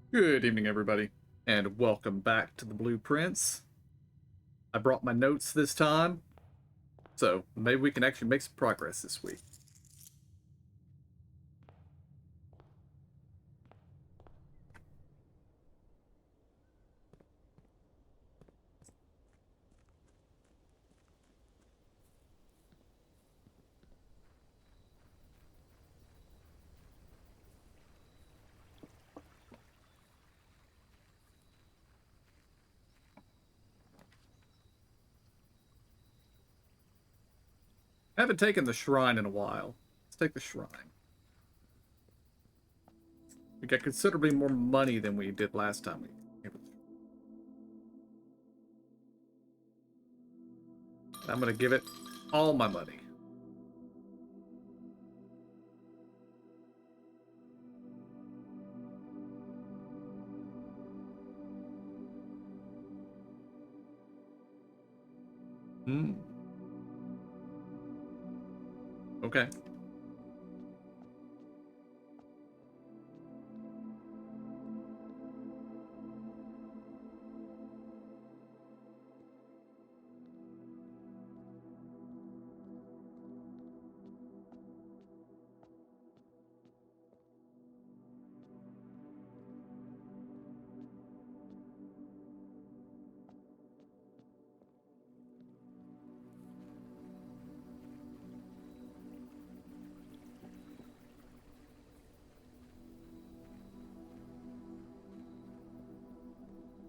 Good evening, everybody, and welcome back to the Blueprints. I brought my notes this time, so maybe we can actually make some progress this week. I haven't taken the shrine in a while. Let's take the shrine. We got considerably more money than we did last time we came to the shrine. I'm going to give it all my money. Hmm. Okay.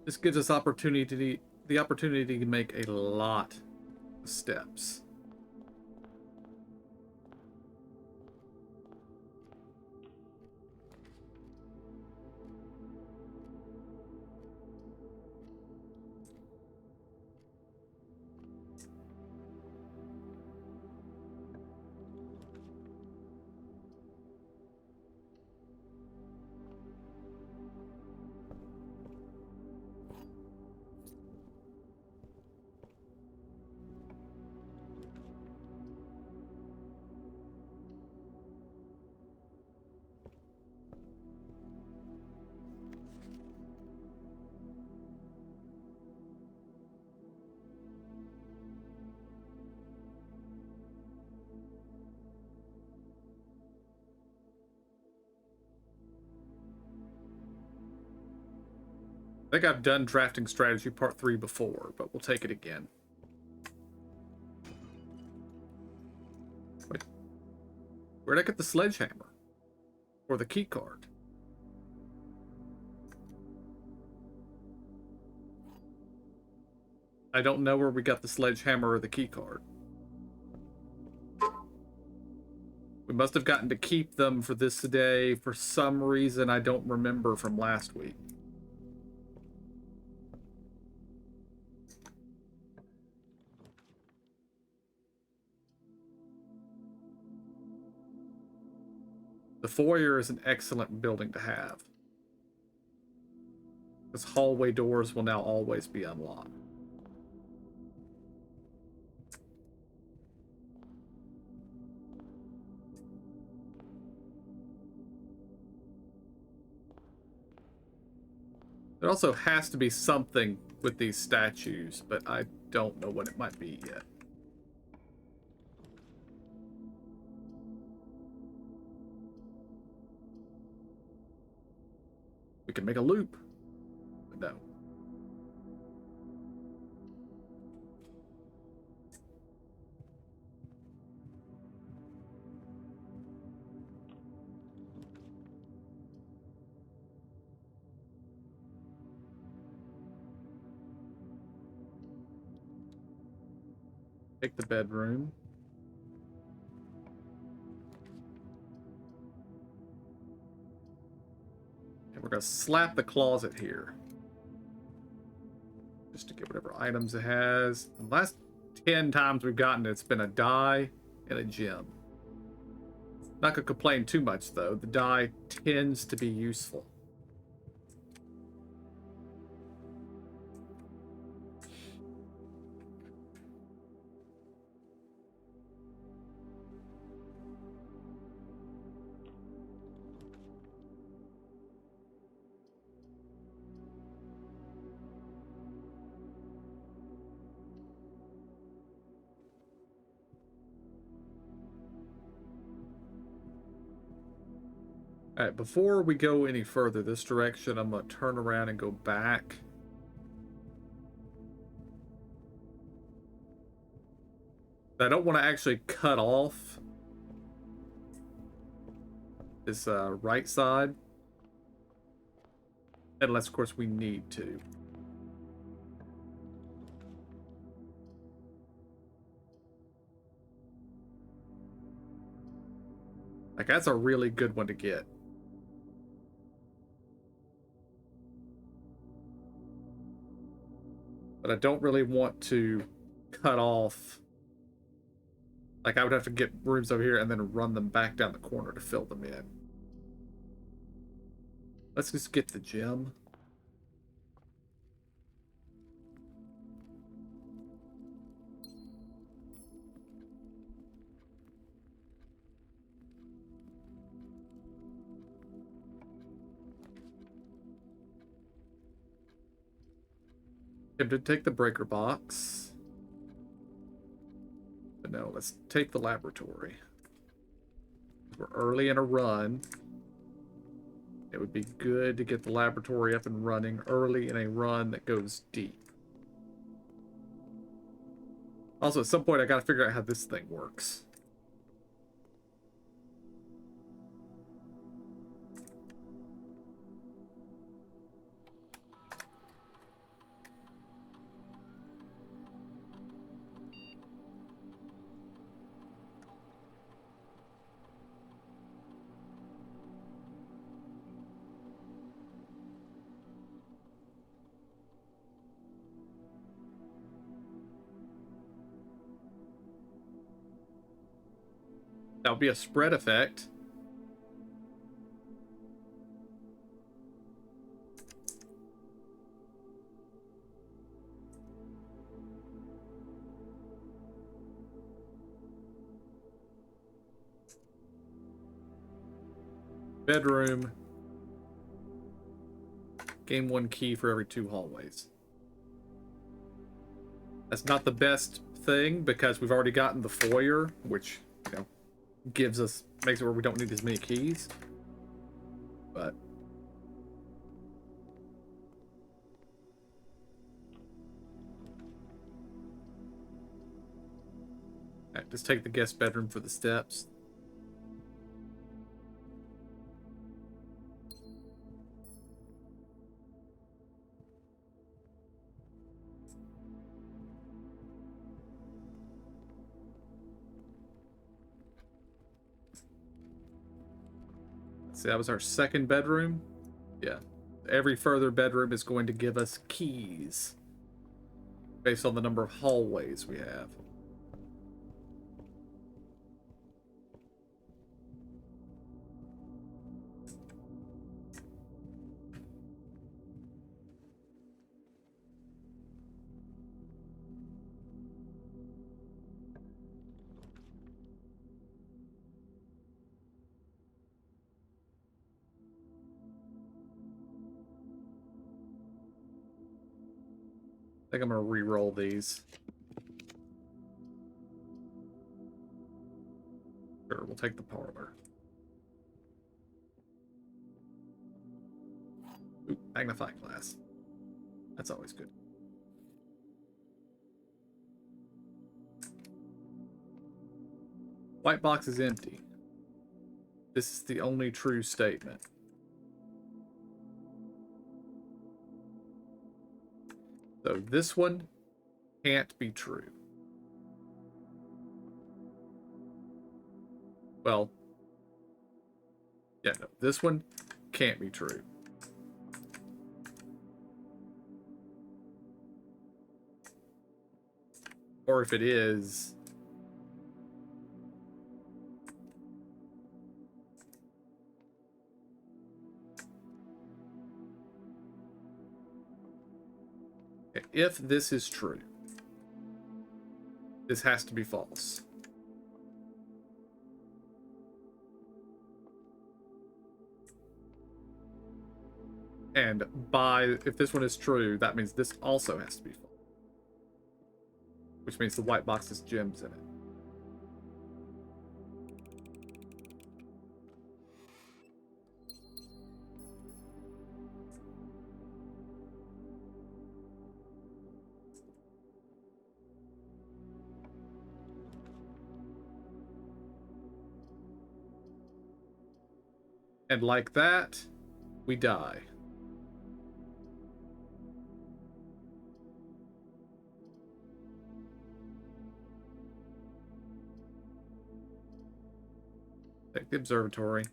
This gives us the opportunity to make a lot of steps. I think I've done drafting strategy part 3 before, but we'll take it again. Wait, where'd I get the sledgehammer? Or the key card? I don't know where we got the sledgehammer or the key card. We must have gotten to keep them for this today for some reason I don't remember from last week. The foyer is an excellent building to have, because hallway doors will now always be unlocked. There also has to be something with these statues, but I don't know what it might be yet. We can make a loop, but no. Take the bedroom. And we're going to slap the closet here, just to get whatever items it has. The last 10 times we've gotten it, it's been a die and a gem. Not gonna complain too much though. The die tends to be useful. Alright, before we go any further this direction, I'm going to turn around and go back. I don't want to actually cut off this right side. Unless, of course, we need to. Like, that's a really good one to get. But I don't really want to cut off. Like, I would have to get rooms over here and then run them back down the corner to fill them in. Let's just get the gem. Tempted to take the breaker box. But no, let's take the laboratory. We're early in a run. It would be good to get the laboratory up and running early in a run that goes deep. Also, at some point, I gotta figure out how this thing works. That would be a spread effect. Bedroom. Gain 1 key for every 2 hallways. That's not the best thing because we've already gotten the foyer, which, you know, makes it where we don't need as many keys. But alright, just take the guest bedroom for the steps. See, that was our second bedroom. Yeah. Every further bedroom is going to give us keys based on the number of hallways we have. I think I'm going to re-roll these. Sure, we'll take the parlor. Ooh, magnifying glass. That's always good. White box is empty. This is the only true statement. So this one can't be true. Well, yeah, no, this one can't be true. Or if it is, if this is true, this has to be false. And if this one is true, that means this also has to be false. Which means the white box has gems in it. And like that, we die. Take the observatory.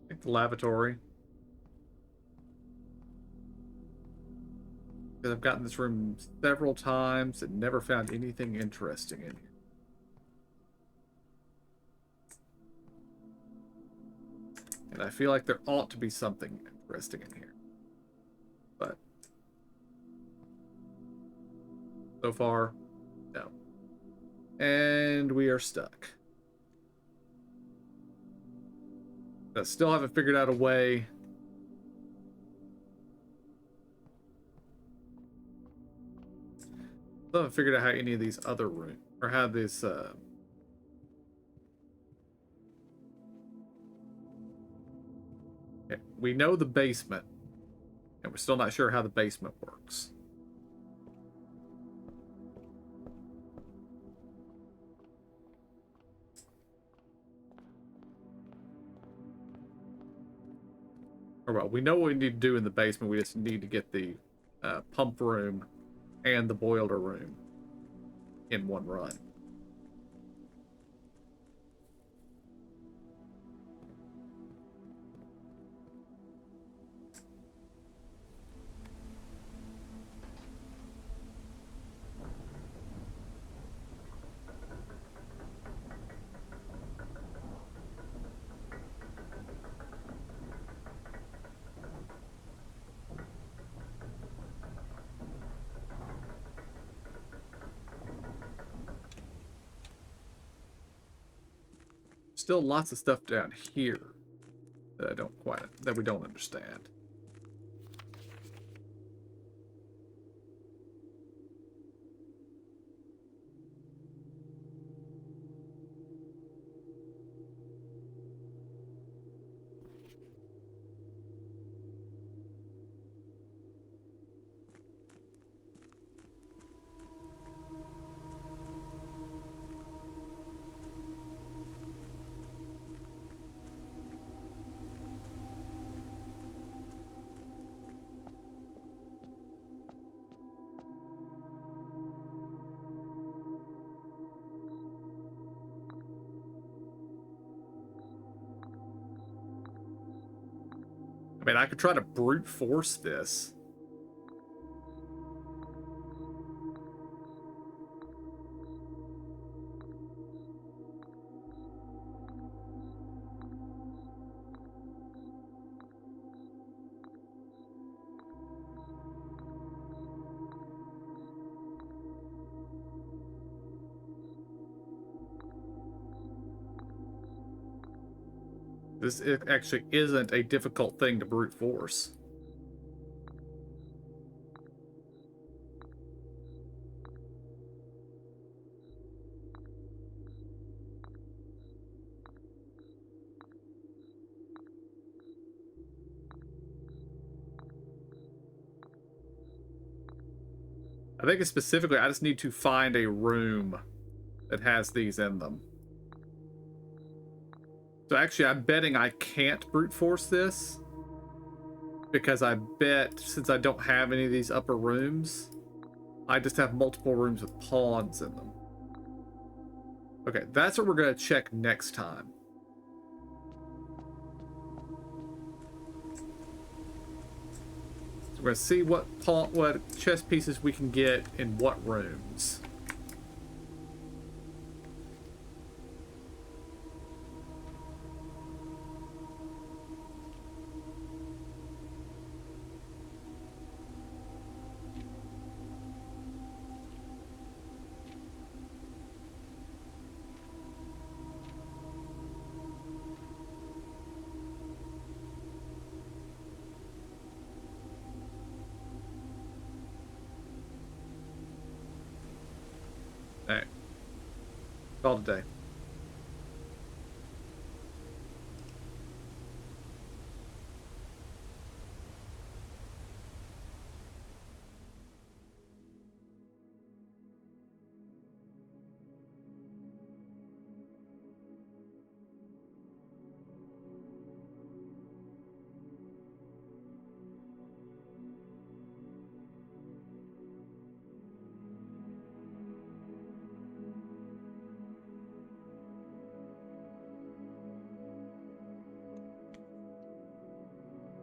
Take the lavatory. Because I've gotten this room several times and never found anything interesting in here. And I feel like there ought to be something interesting in here. But so far, no. And we are stuck. I still haven't figured out a way. Still haven't figured out how any of these other rooms, or how this, okay, we know the basement, and we're still not sure how the basement works. Or well, we know what we need to do in the basement. We just need to get the pump room and the boiler room in one run. Still lots of stuff down here that we don't understand. I mean, I could try to brute force this. This actually isn't a difficult thing to brute force. I think specifically, I just need to find a room that has these in them. So actually, I'm betting I can't brute force this, because I bet since I don't have any of these upper rooms, I just have multiple rooms with pawns in them. Okay, that's what we're going to check next time. So we're going to see what chess pieces we can get in what rooms. Call it a day.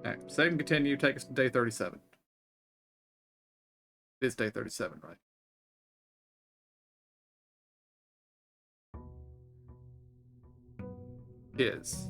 All right, save and continue. Take us to day 37. It's day 37, right? Is.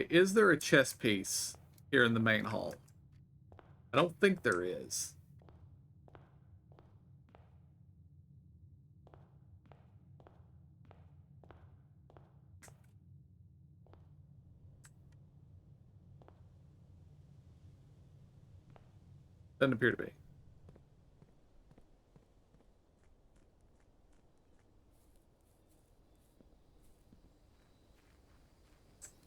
Is there a chess piece here in the main hall? I don't think there is. Doesn't appear to be.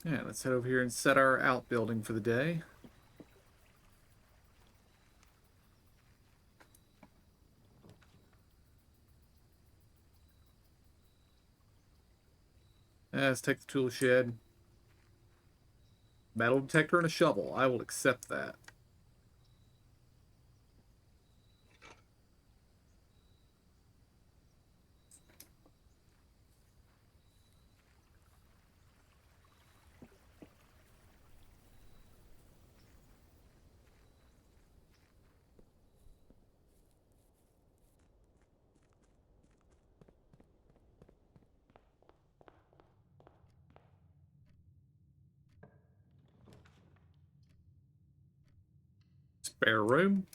Yeah, let's head over here and set our outbuilding for the day. Let's take the tool shed. Metal detector and a shovel. I will accept that. Spare room.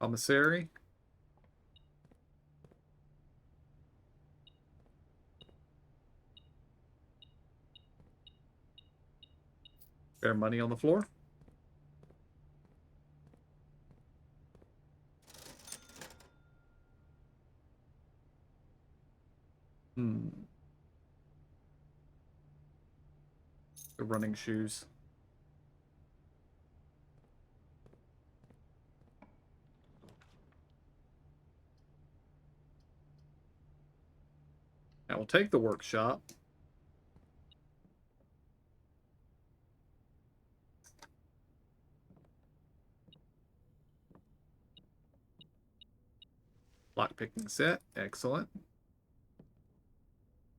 Commissary. Spare money on the floor. The running shoes. I will take the workshop. Lockpicking set. Excellent.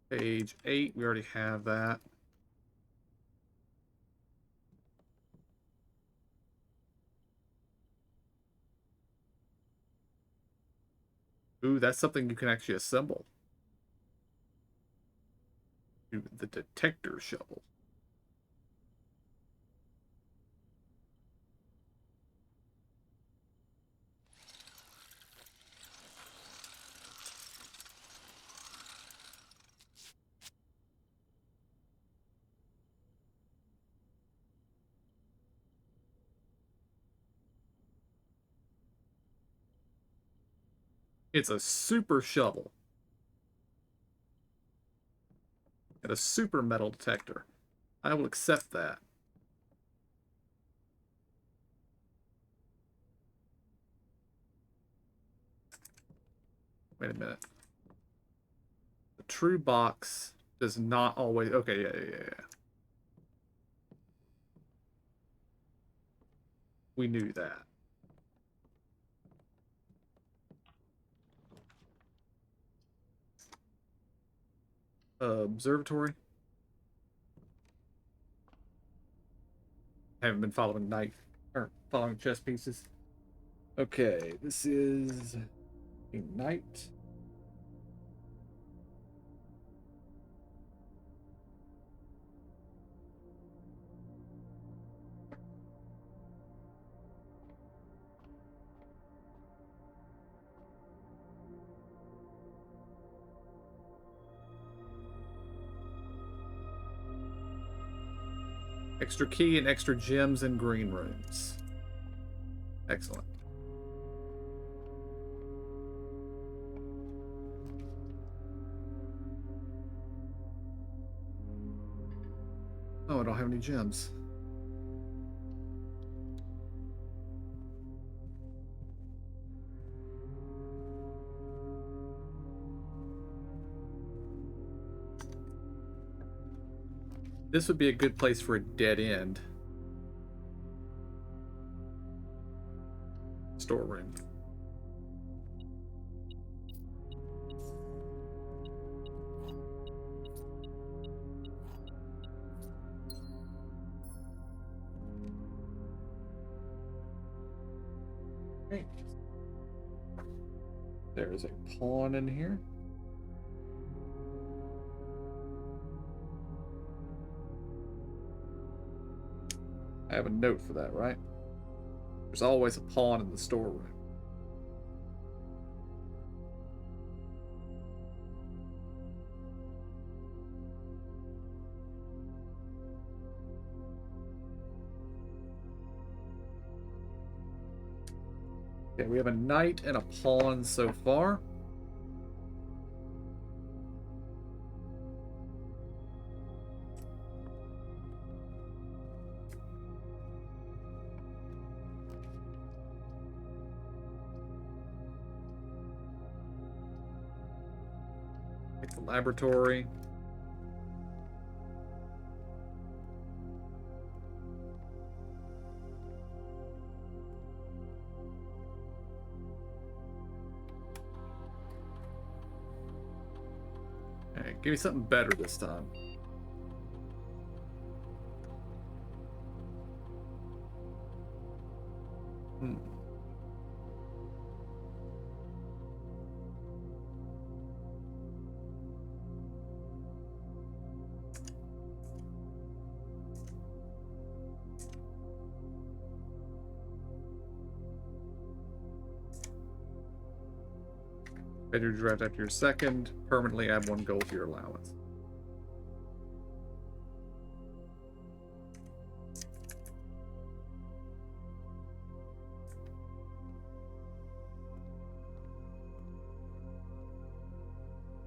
Page 8. We already have that. Ooh, that's something you can actually assemble. Ooh, the detector shovel. It's a super shovel. And a super metal detector. I will accept that. Wait a minute. The true box does not always... Okay, yeah. We knew that. Observatory. I haven't been following knife or following chess pieces. Okay, this is a knight. Extra key and extra gems in green rooms. Excellent. Oh, I don't have any gems. This would be a good place for a dead end. Storeroom. Great. There's a pawn in here. I have a note for that, right? There's always a pawn in the storeroom. Okay, we have a knight and a pawn so far. Take the laboratory. Okay, give me something better this time. Better draft after your second. Permanently add 1 gold to your allowance.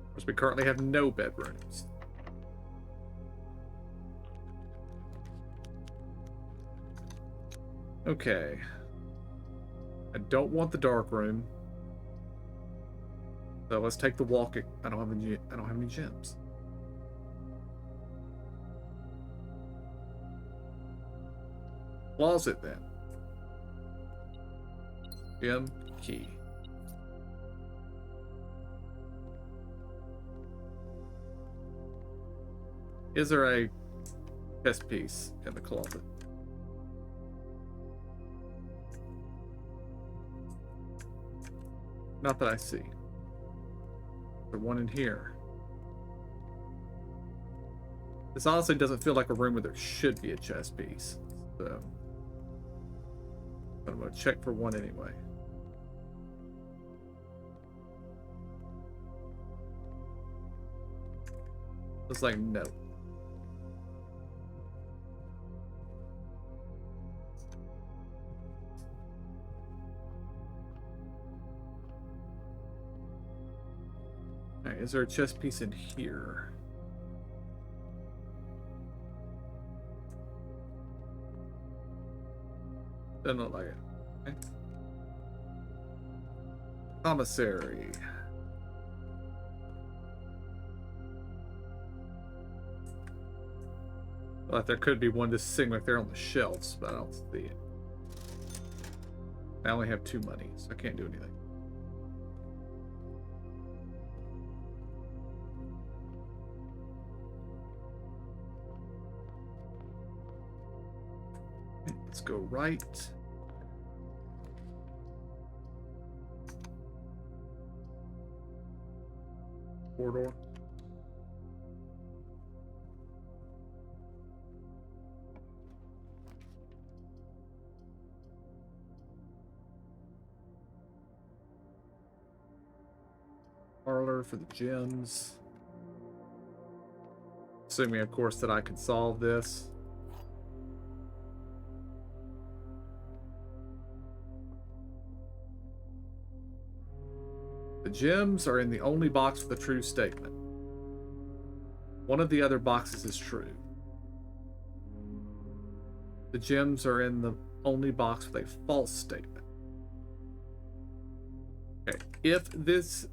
Of course, we currently have no bedrooms. Okay. I don't want the dark room. So let's take the walk. I don't have any gems. Closet then. Gem key. Is there a chess piece in the closet? Not that I see. There's one in here. This honestly doesn't feel like a room where there should be a chess piece. So I'm going to check for one anyway. Looks like no. Alright, is there a chess piece in here? Doesn't look like it. Okay. Commissary. Well, there could be one just sitting right there on the shelves, but I don't see it. I only have 2 money, so I can't do anything. Let's go right. Corridor. Parlor for the gems. Assuming, of course, that I can solve this. The gems are in the only box with a true statement. One of the other boxes is true. The gems are in the only box with a false statement. Okay, if this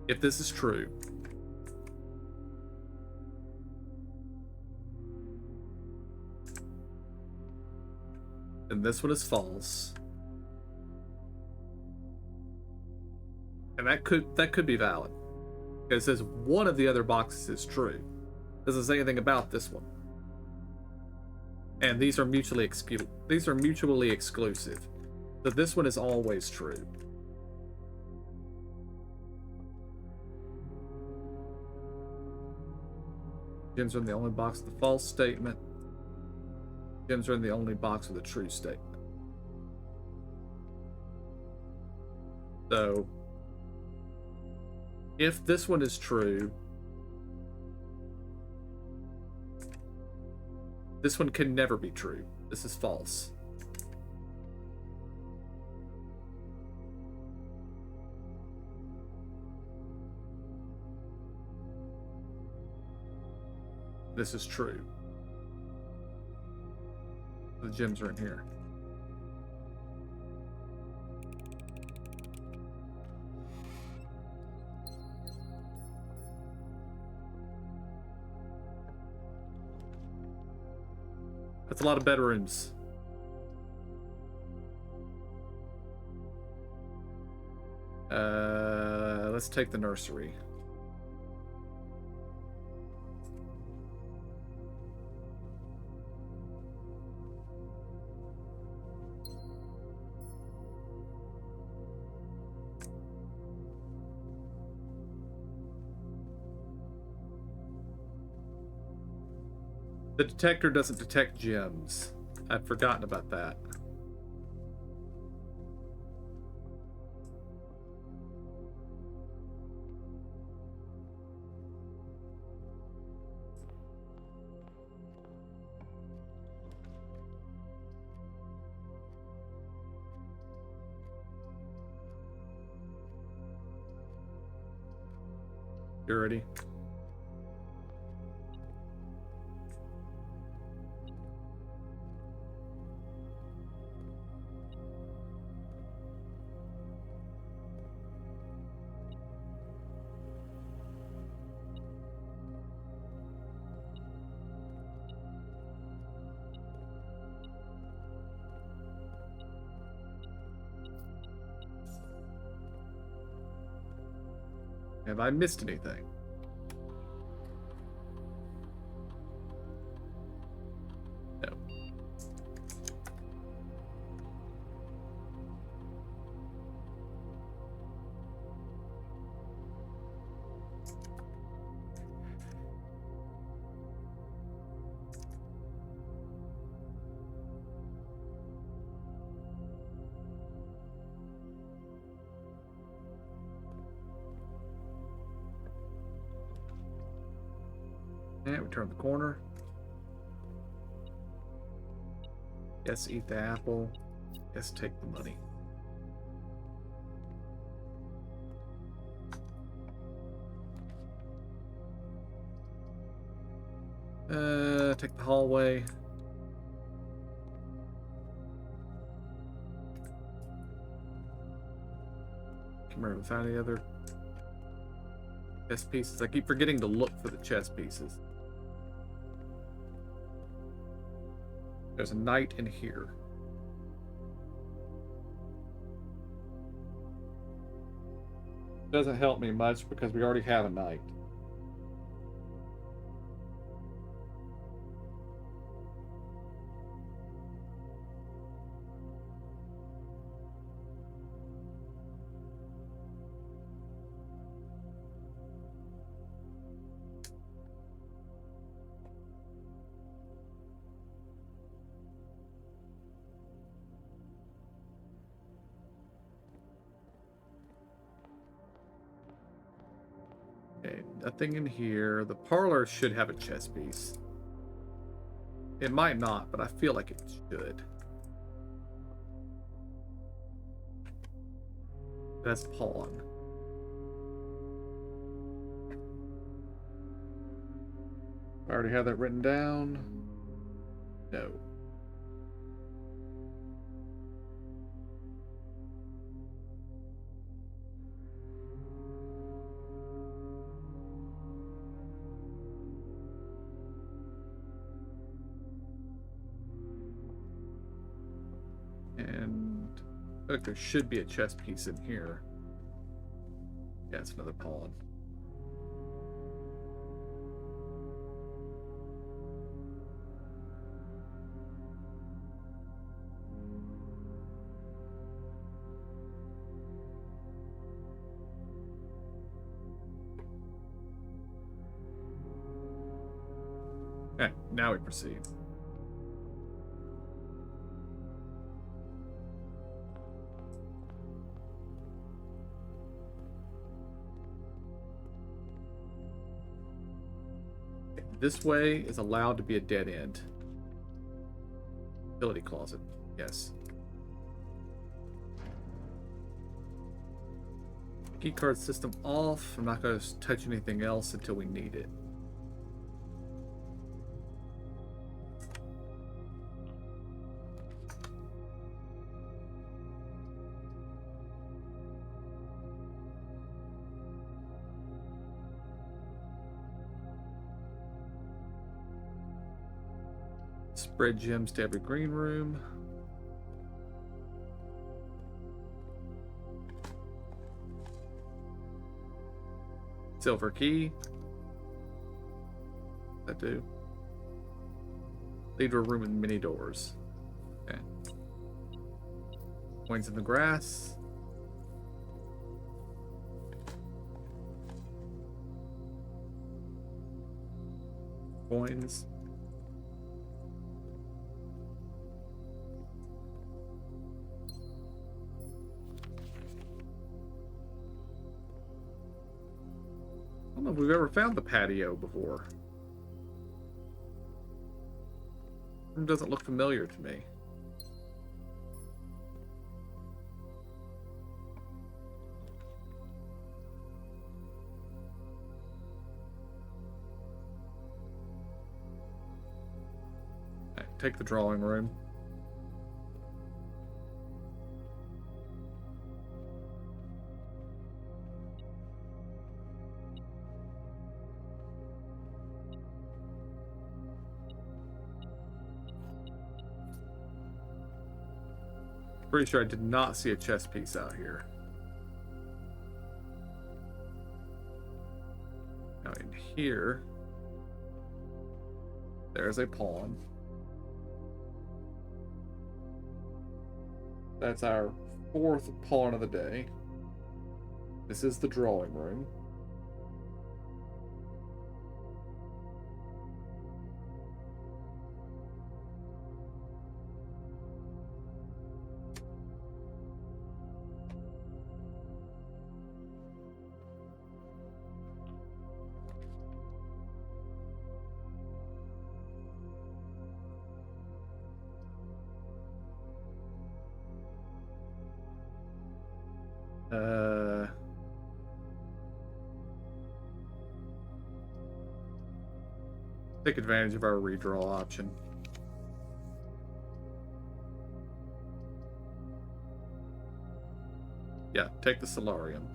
is true, then this one is false. And that could be valid. It says one of the other boxes is true. Doesn't say anything about this one. And these are mutually exclusive. So this one is always true. Gems are in the only box with a false statement. Gems are in the only box with a true statement. So, if this one is true, this one can never be true. This is false. This is true. The gems are in here. That's a lot of bedrooms. Let's take the nursery. The detector doesn't detect gems. I'd forgotten about that. Security. Have I missed anything? No. And we turn the corner. Yes, eat the apple. Yes, take the money. Take the hallway. Can't remember if I found any other chess pieces. I keep forgetting to look for the chess pieces. There's a knight in here. Doesn't help me much because we already have a knight. Okay, nothing in here. The parlor should have a chess piece. It might not, but I feel like it should. That's pawn. I already have that written down. No. And look, there should be a chess piece in here. Yeah, it's another pawn. Okay, now we proceed. This way is allowed to be a dead end. Ability closet, yes. Key card system off. I'm not going to touch anything else until we need it. Spread gems to every green room. Silver key. That do. Lead to a room with many doors. Okay. Coins in the grass. Coins. I don't know if we've ever found the patio before. It doesn't look familiar to me. Okay, take the drawing room. Pretty sure I did not see a chess piece out here. Now in here, there's a pawn. That's our fourth pawn of the day. This is the drawing room. Take advantage of our redraw option. Yeah, take the Solarium.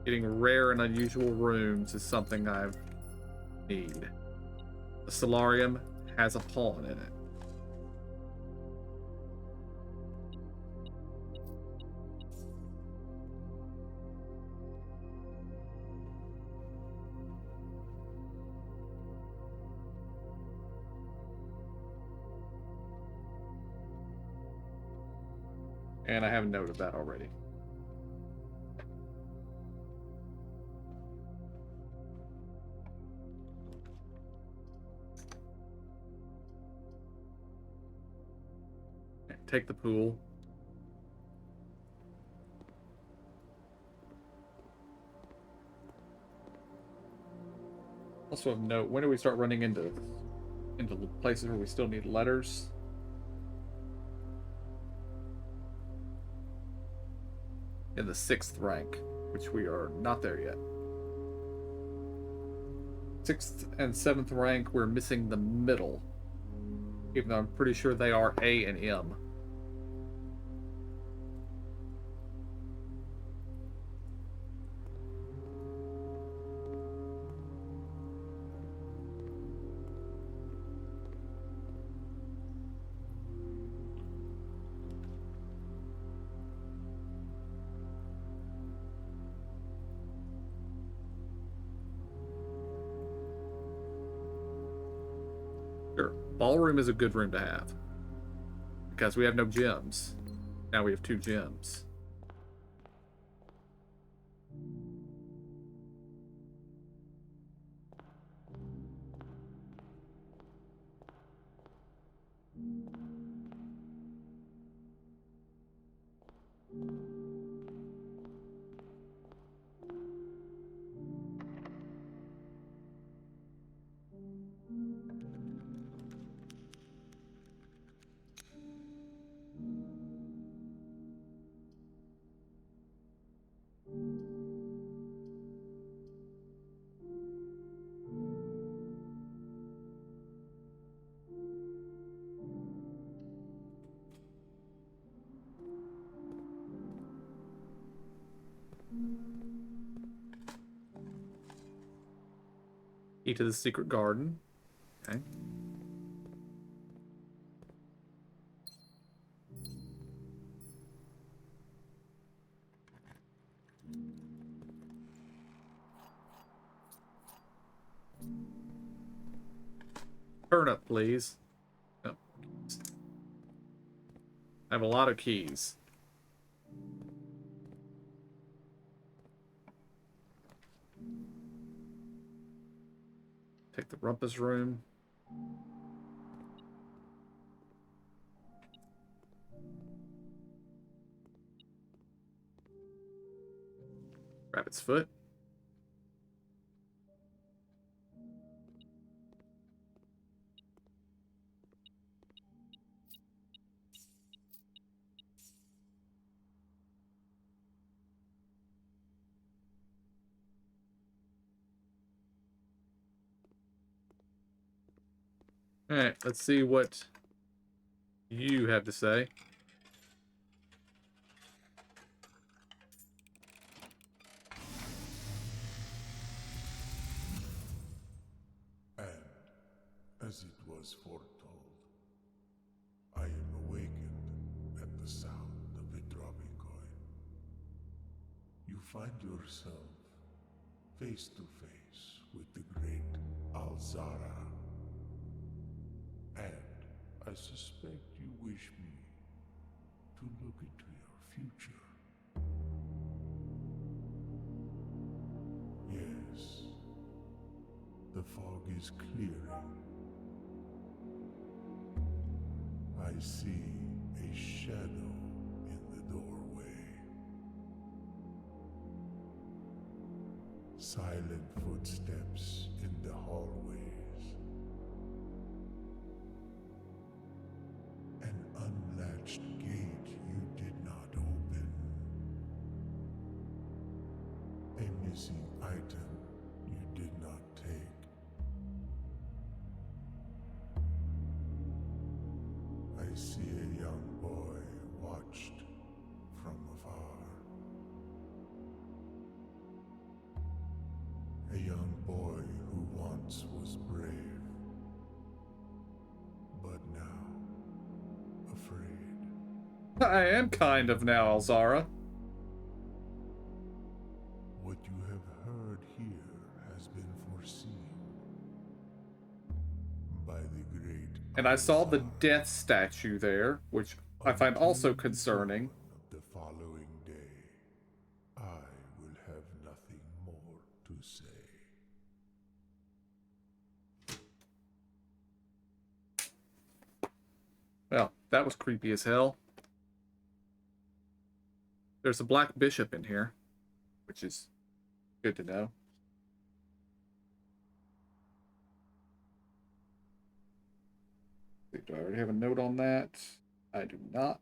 Getting rare and unusual rooms is something I need. The Solarium has a pawn in it. And I have a note of that already. Okay, take the pool. Also a note, when do we start running into places where we still need letters? in the 6th rank, which we are not there yet. 6th and 7th rank, we're missing the middle, even though I'm pretty sure they are A and M. Sure, ballroom is a good room to have because we have no gems. Now we have 2 gems. Key to the secret garden. Okay. Turnip, please. No. I have a lot of keys. Take the rumpus room. Rabbit's foot. All right, let's see what you have to say. And, as it was foretold, I am awakened at the sound of a dropping coin. You find yourself face to face with the great Alzara. And I suspect you wish me to look into your future. Yes, the fog is clearing. I see a shadow in the doorway. Silent footsteps in the hallways. An unlatched gate you did not open. A missing item you did not take. I see a young boy watched from afar. A young boy who once was brave, but now afraid. I am kind of now, Alzara. What you have heard here has been foreseen by the great And I saw the Alzar. death statue there, which I find also Until the concerning. dawn of the following day, I will have nothing more to say. Well, that was creepy as hell. There's a black bishop in here, which is good to know. Do I already have a note on that? I do not.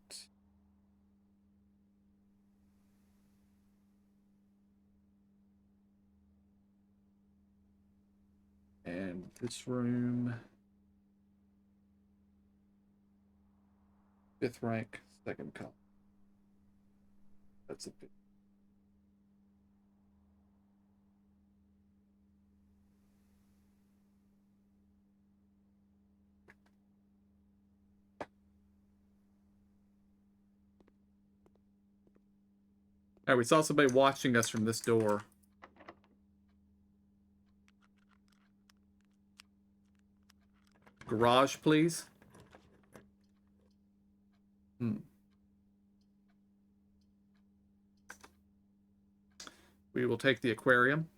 And this room, 5th rank, 2nd column. That's a bit. Alright, we saw somebody watching us from this door. Garage, please. We will take the aquarium.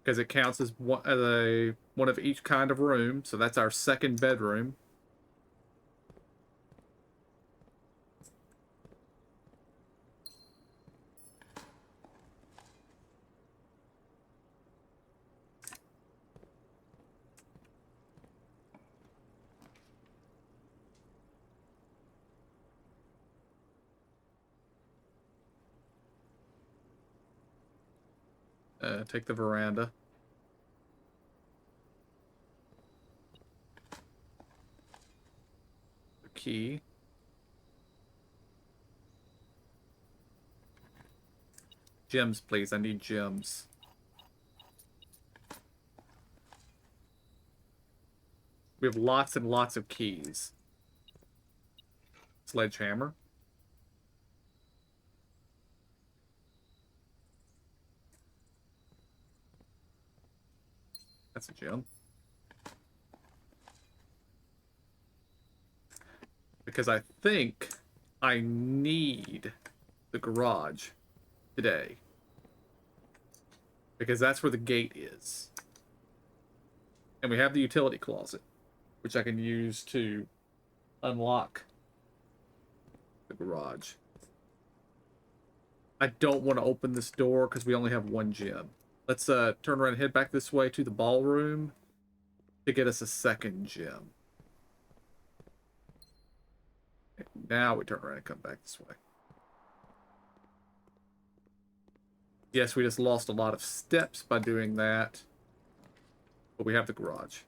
Because it counts as one of each kind of room. So that's our 2nd bedroom. Take the veranda. The key. Gems, please. I need gems. We have lots and lots of keys. Sledgehammer. That's a gem. Because I think I need the garage today. Because that's where the gate is. And we have the utility closet, which I can use to unlock the garage. I don't want to open this door because we only have 1 gem. Let's turn around and head back this way to the ballroom to get us a 2nd gem. Now we turn around and come back this way. Yes, we just lost a lot of steps by doing that. But we have the garage.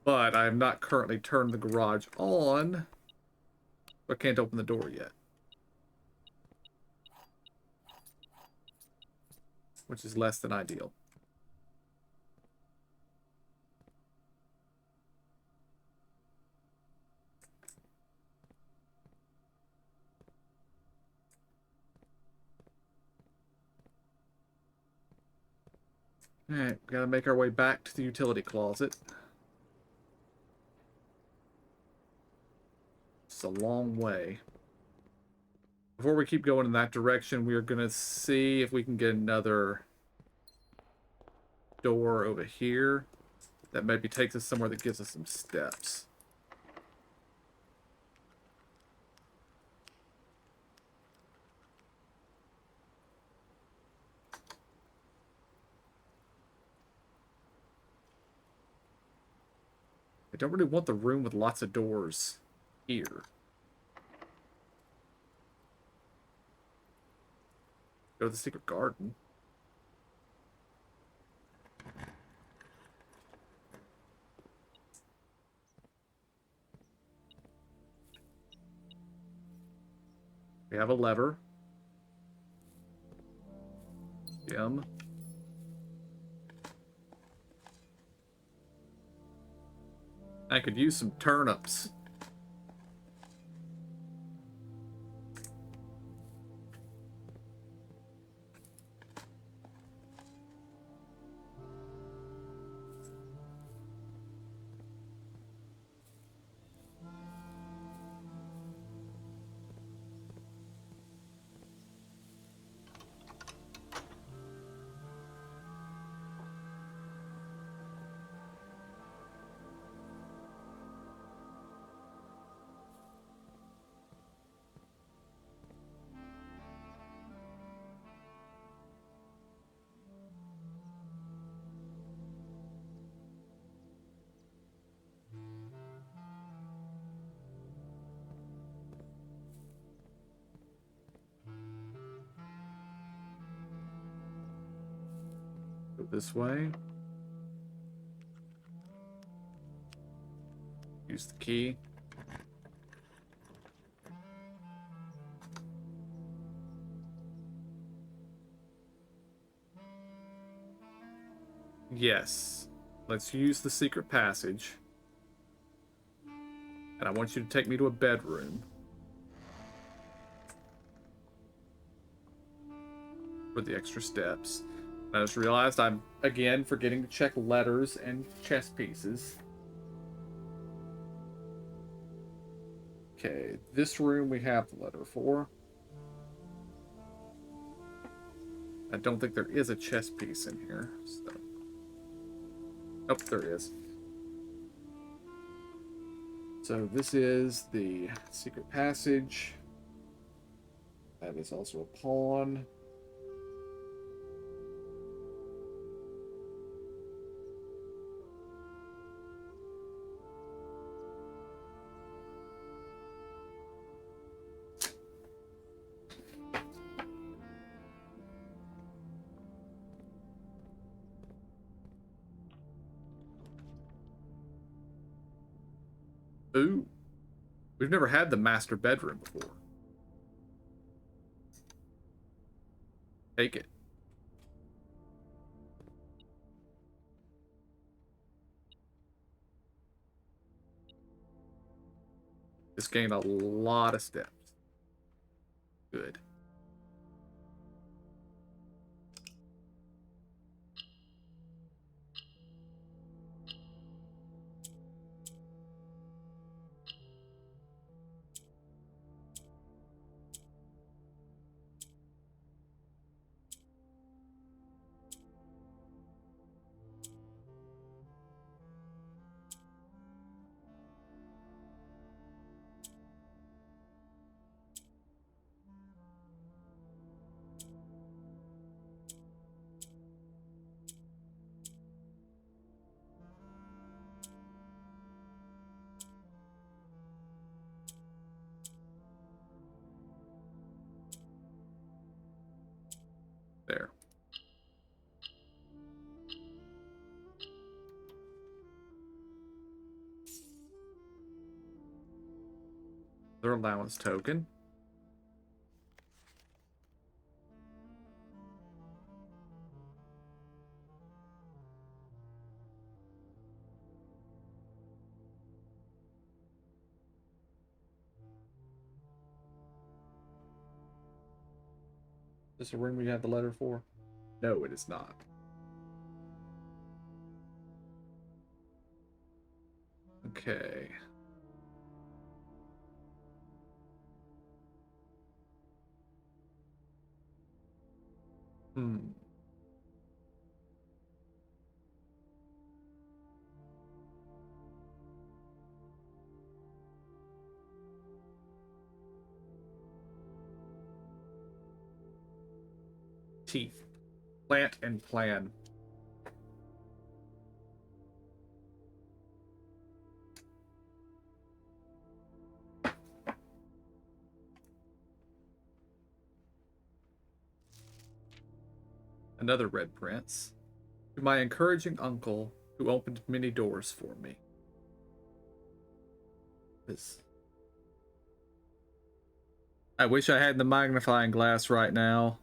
But I have not currently turned the garage on. I can't open the door yet. Which is less than ideal. Alright, we gotta make our way back to the utility closet. It's a long way. Before we keep going in that direction, we are gonna see if we can get another door over here that maybe takes us somewhere that gives us some steps. I don't really want the room with lots of doors here. Go to the secret garden. We have a lever. Gem. I could use some turnips. Go this way. Use the key. Yes. Let's use the secret passage. And I want you to take me to a bedroom. For the extra steps. I just realized I'm, again, forgetting to check letters and chess pieces. Okay, this room we have the letter for. I don't think there is a chess piece in here. So. Oh, there is. So this is the secret passage. That is also a pawn. Ooh. We've never had the master bedroom before. Take it. This gained a lot of steps. Good. There. Their allowance token. Is this a room we have the letter for? No, it is not. Okay. Hmm. Teeth. Plant and plan. Another red prince. To my encouraging uncle, who opened many doors for me. This. I wish I had the magnifying glass right now.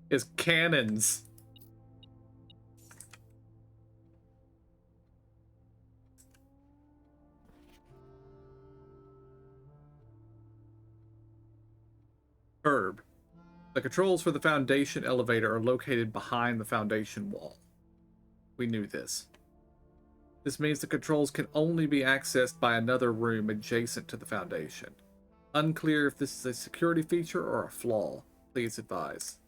Is cannons. Herb. The controls for the Foundation elevator are located behind the Foundation wall. We knew this. This means the controls can only be accessed by another room adjacent to the Foundation. Unclear if this is a security feature or a flaw. Please advise.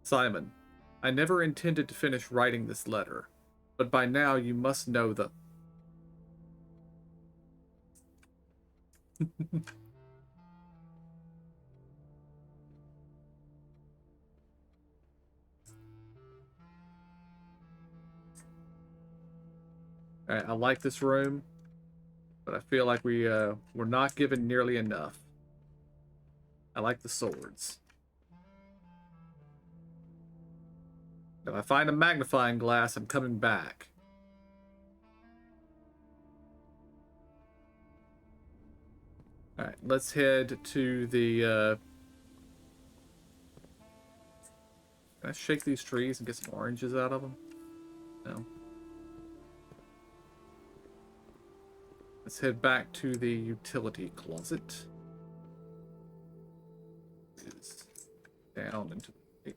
Simon, I never intended to finish writing this letter, but by now you must know the... Alright, I like this room, but I feel like we're not given nearly enough. I like the swords. If I find a magnifying glass, I'm coming back. Alright, let's head to the... Can I shake these trees and get some oranges out of them? No. Let's head back to the utility closet. It's down into the...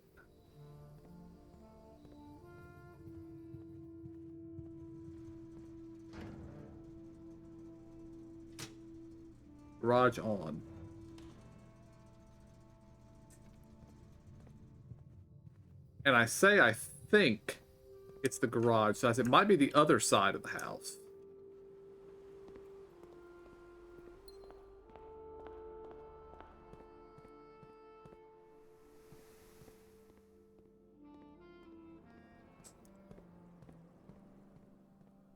Garage on. And I say I think it's the garage, so it might be the other side of the house.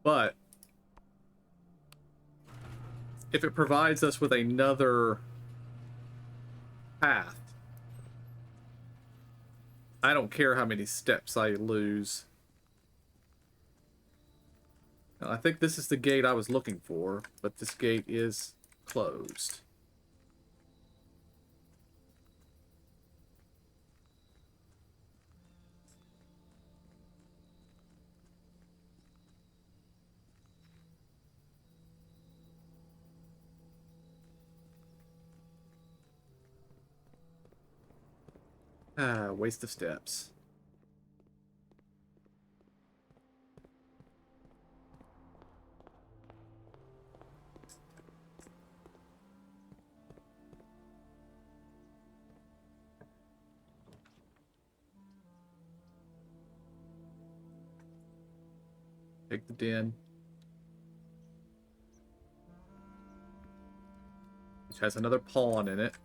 But if it provides us with another path, I don't care how many steps I lose. Now, I think this is the gate I was looking for, but this gate is closed. Ah, waste of steps. Take the den. Which has another pawn in it.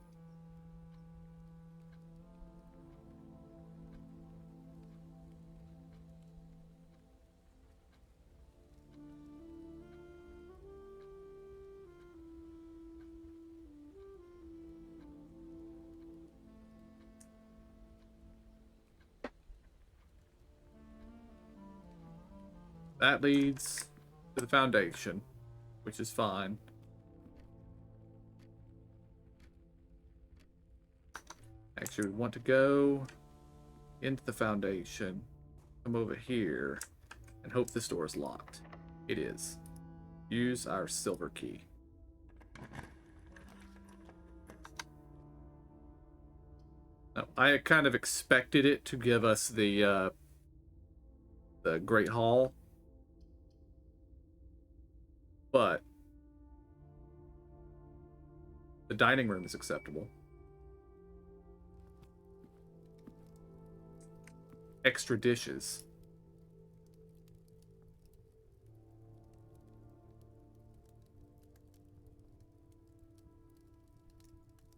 That leads to the Foundation, which is fine. Actually, we want to go into the Foundation, come over here, and hope this door is locked. It is. Use our silver key. Now, I kind of expected it to give us the Great Hall, but the dining room is acceptable. Extra dishes.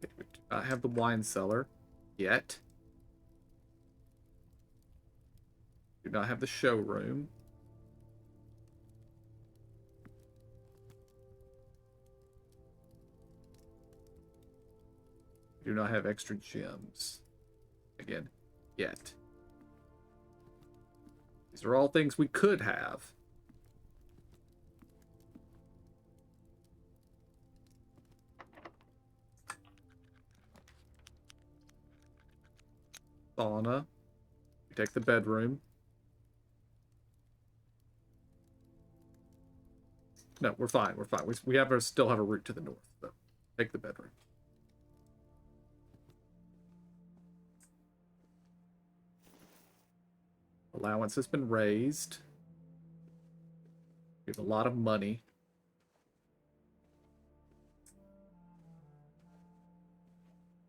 We do not have the wine cellar yet. Do not have the showroom. Do not have extra gems. Again, yet. These are all things we could have. Sauna. We take the bedroom. No, we're fine. We're fine. We still have a route to the north, though. Take the bedroom. Allowance has been raised. We have a lot of money.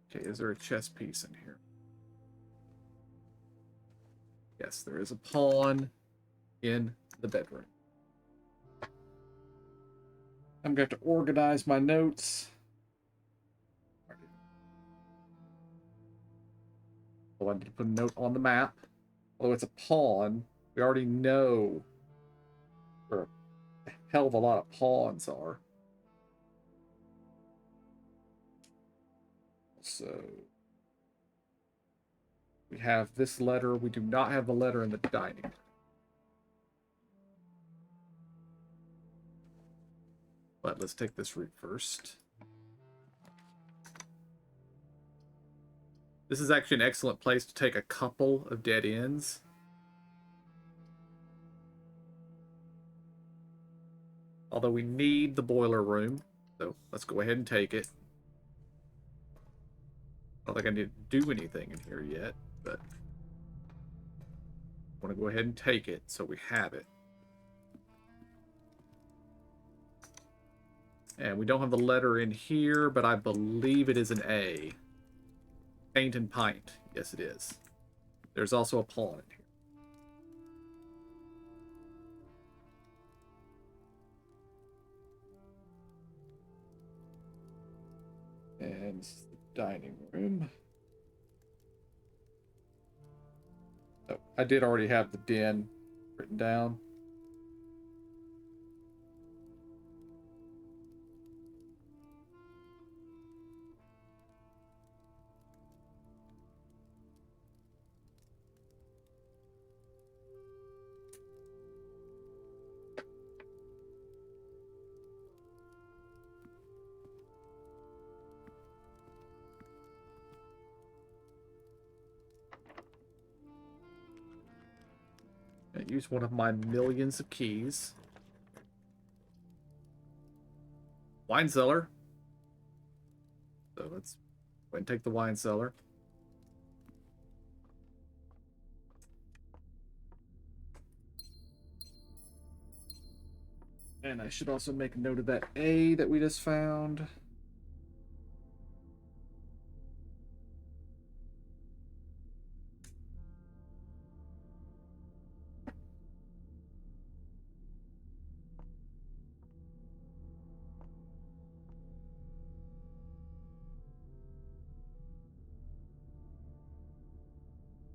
Okay, is there a chess piece in here? Yes, there is a pawn in the bedroom. I'm going to have to organize my notes. Oh, I need to put a note on the map. Although it's a pawn, we already know where a hell of a lot of pawns are. So we have this letter. We do not have the letter in the dining room. But let's take this route first. This is actually an excellent place to take a couple of dead ends. Although we need the boiler room. So let's go ahead and take it. I don't think I need to do anything in here yet, but I want to go ahead and take it so we have it. And we don't have the letter in here, but I believe it is an A. Paint and pint. Yes, it is. There's also a pawn in here. And this is the dining room. Oh, I did already have the den written down. I use one of my millions of keys. Wine cellar. So let's go and take the wine cellar. And I should also make a note of that A that we just found.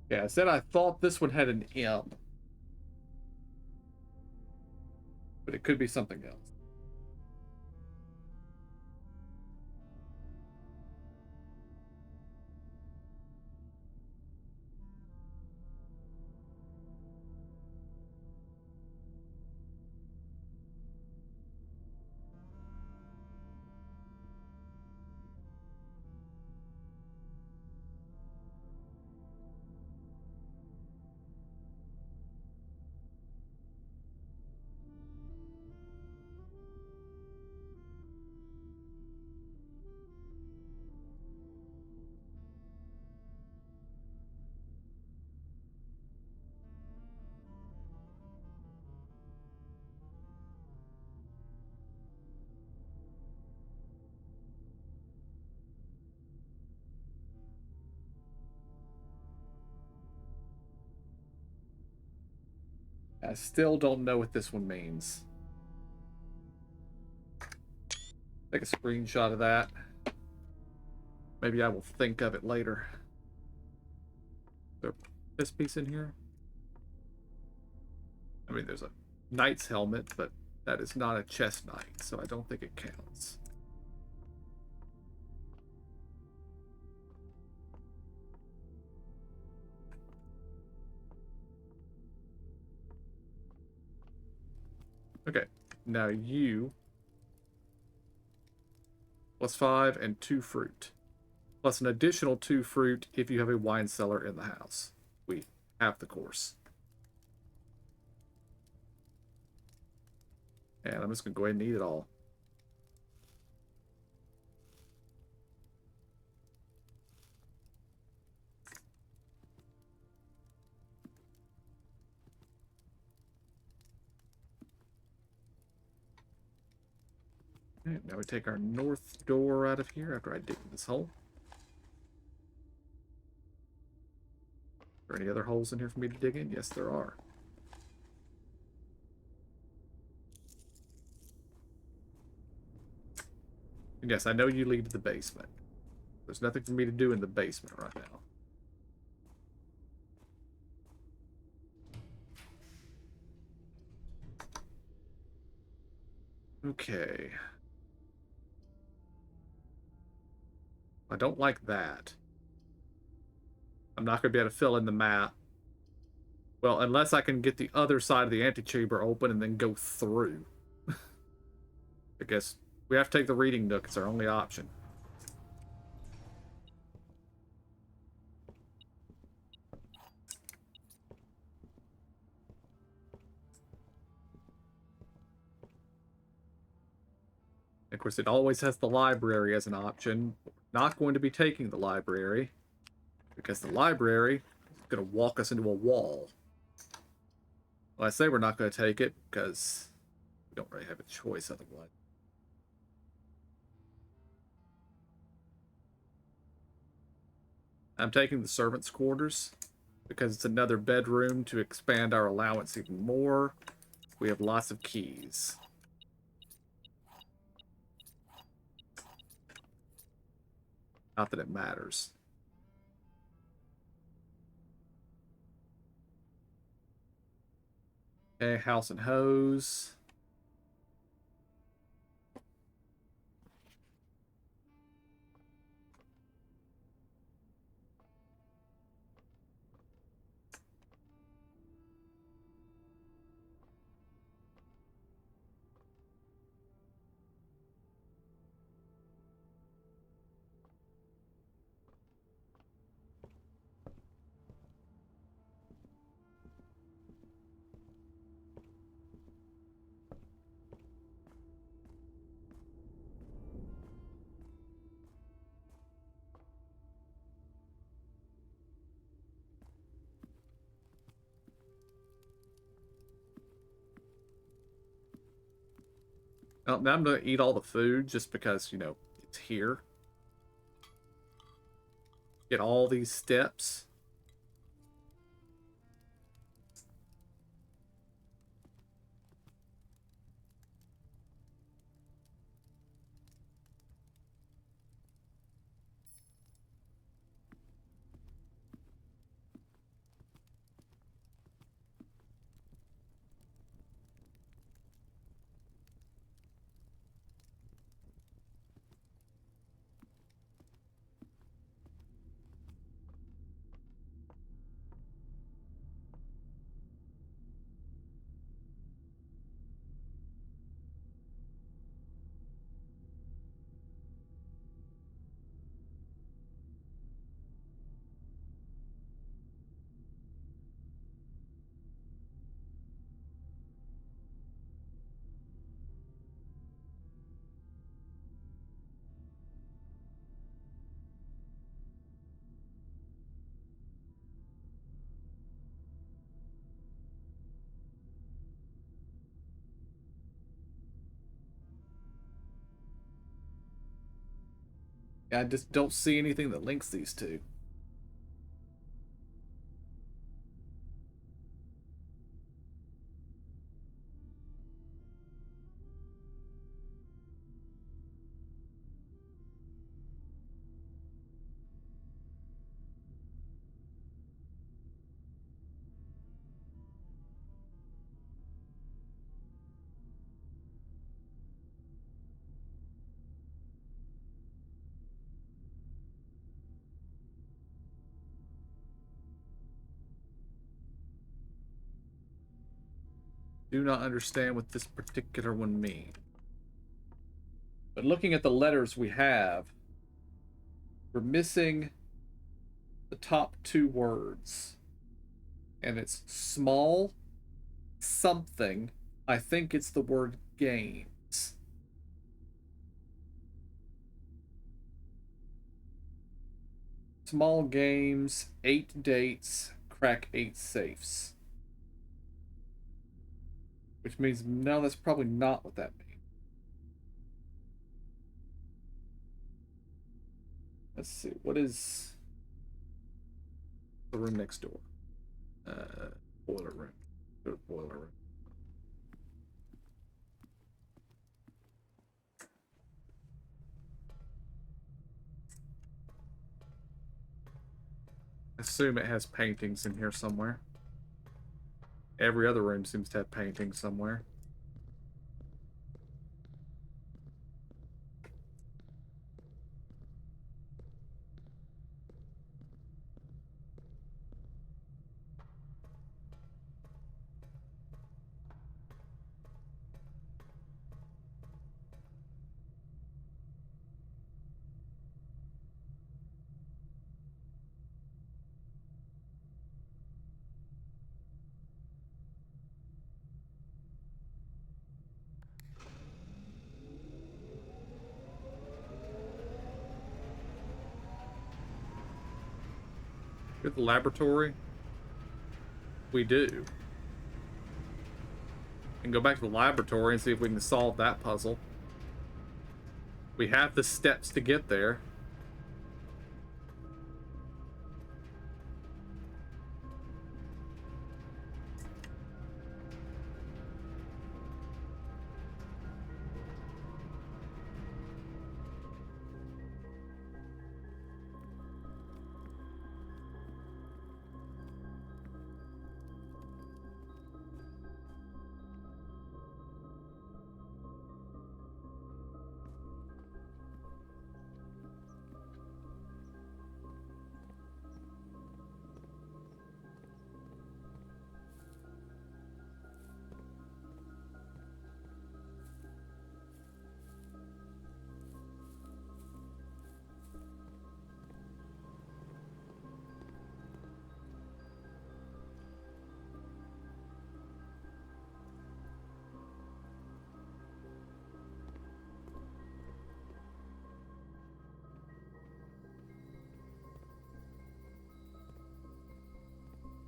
Yeah, I said I thought this one had an M. But it could be something else. I still don't know what this one means. Take a screenshot of that. Maybe I will think of it later. Is there this piece in here? I mean, there's a knight's helmet, but that is not a chess knight, so I don't think it counts. Okay, now you +5 and 2 fruit, plus an additional 2 fruit if you have a wine cellar in the house. We have the course. And I'm just going to go ahead and eat it all. Okay, now we take our north door out of here after I dig this hole. Are there any other holes in here for me to dig in? Yes, there are. And yes, I know you lead to the basement. There's nothing for me to do in the basement right now. Okay. I don't like that. I'm not going to be able to fill in the map. Well, unless I can get the other side of the antechamber open and then go through. I guess we have to take the reading nook. It's our only option. Of course, it always has the library as an option. We're not going to be taking the library because the library is going to walk us into a wall. Well, I say we're not going to take it because we don't really have a choice otherwise. I'm taking the servants' quarters because it's another bedroom to expand our allowance even more. We have lots of keys. Not that it matters. Okay, house and hose. Oh, now I'm going to eat all the food just because, you know, it's here. Get all these steps. I just don't see anything that links these two. Do not understand what this particular one means. But looking at the letters we have, we're missing the top two words. And it's small something. I think it's the word games. Small games, 8 dates, crack 8 safes. Which means, no, that's probably not what that means. Let's see. What is the room next door? Boiler room. Go to boiler room. Assume it has paintings in here somewhere. Every other room seems to have paintings somewhere. At the laboratory, we do. And go back to the laboratory and see if we can solve that puzzle. We have the steps to get there.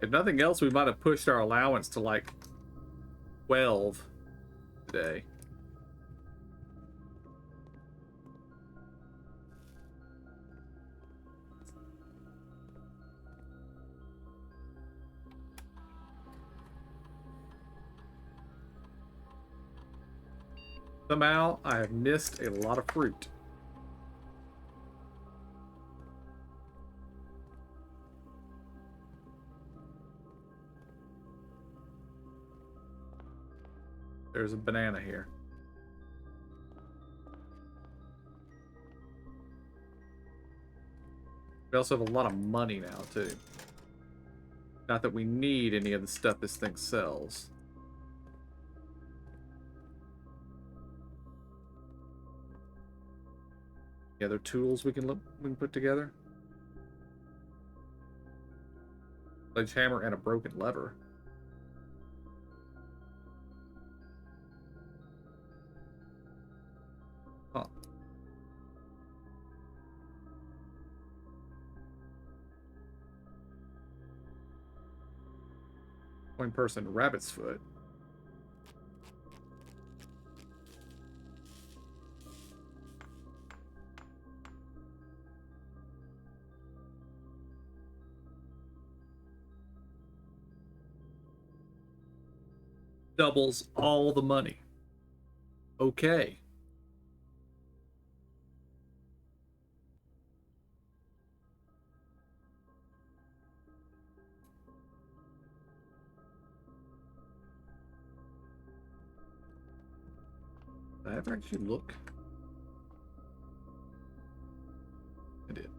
If nothing else, we might have pushed our allowance to like 12 today. Somehow, I have missed a lot of fruit. There's a banana here. We also have a lot of money now, too. Not that we need any of the stuff this thing sells. Any other tools we can put together? Sledgehammer and a broken lever. Huh. One person, rabbit's foot. Doubles all the money. Okay. Did I ever actually look? I did.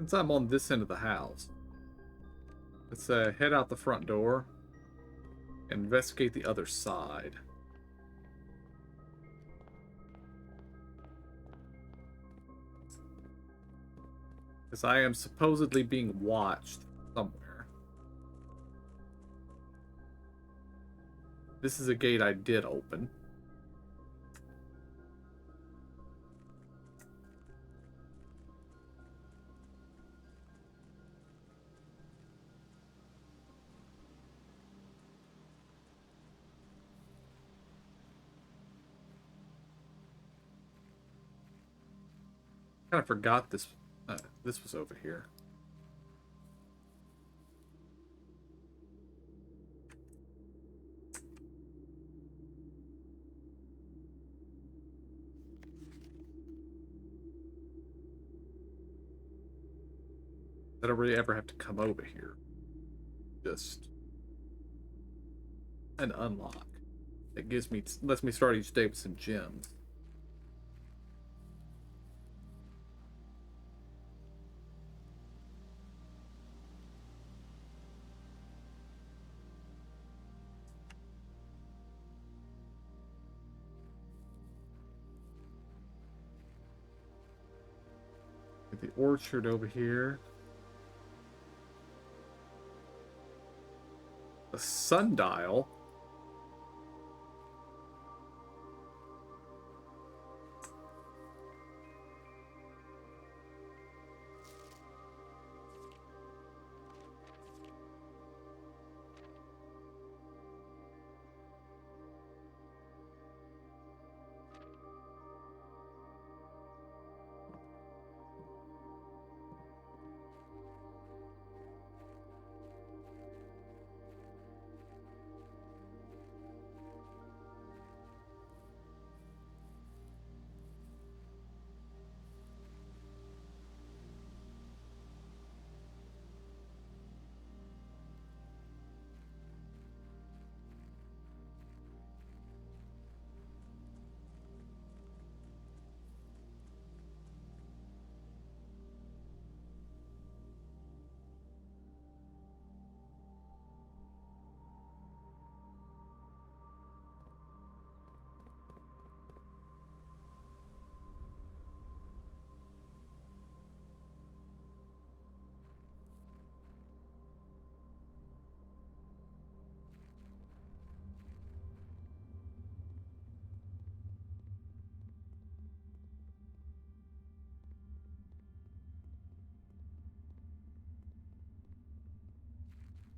Since I'm on this end of the house, let's head out the front door and investigate the other side. Because I am supposedly being watched somewhere. This is a gate I did open. Kind of forgot this. This was over here. I don't really ever have to come over here. Just an unlock. It lets me start each day with some gems. Get the orchard over here. The sundial.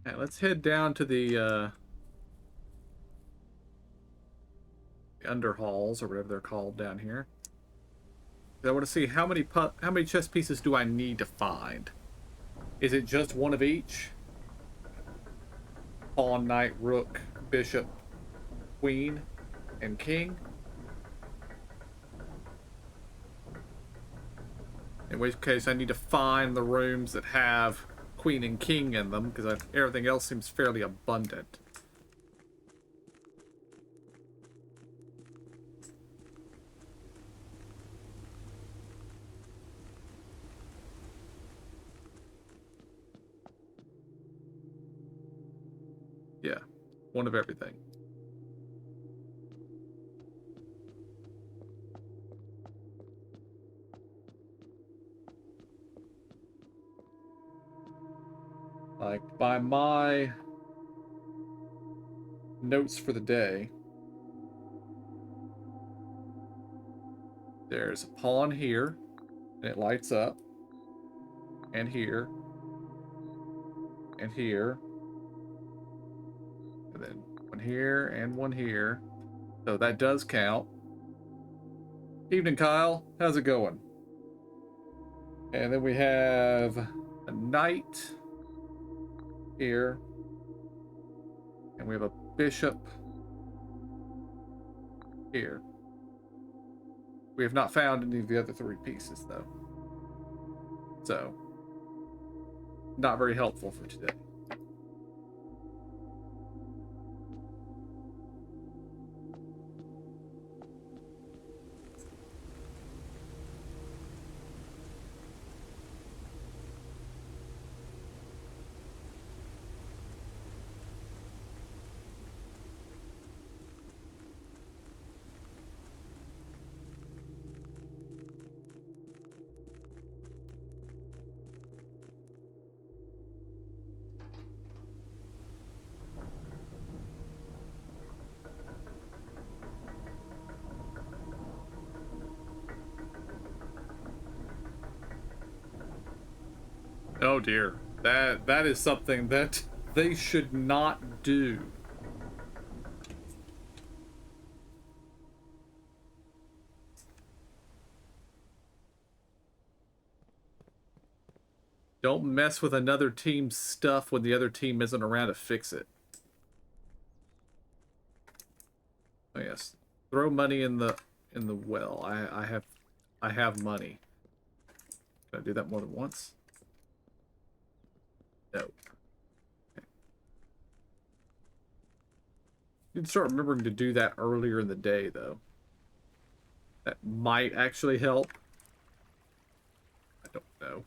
Alright, let's head down to the under halls or whatever they're called down here. I want to see how many chess pieces do I need to find. Is it just one of each? Pawn, knight, rook, bishop, queen, and king? In which case I need to find the rooms that have queen and king in them, because everything else seems fairly abundant. Yeah, one of everything. Like, by my notes for the day, there's a pawn here, and it lights up, and here, and here, and then one here, and one here. So that does count. Evening, Kyle. How's it going? And then we have a knight here. And we have a bishop here. We have not found any of the other three pieces, though. So, not very helpful for today. Oh dear. That is something that they should not do. Don't mess with another team's stuff when the other team isn't around to fix it. Oh yes. Throw money in the well. I have money. Can I do that more than once? No. Okay. You can start remembering to do that earlier in the day though. That might actually help. I don't know.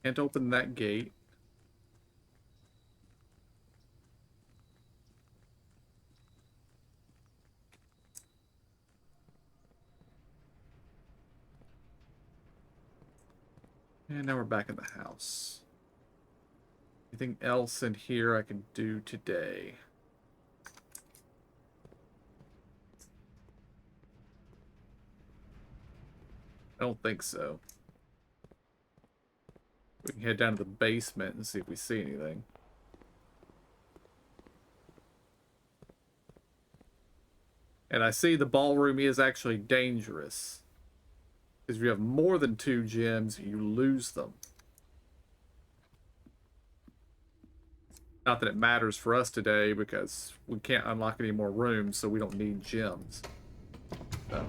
Can't open that gate. And now we're back in the house. Anything else in here I can do today? I don't think so. We can head down to the basement and see if we see anything. And I see the ballroom is actually dangerous. Because if you have more than 2 gems, you lose them. Not that it matters for us today, because we can't unlock any more rooms, so we don't need gems. So.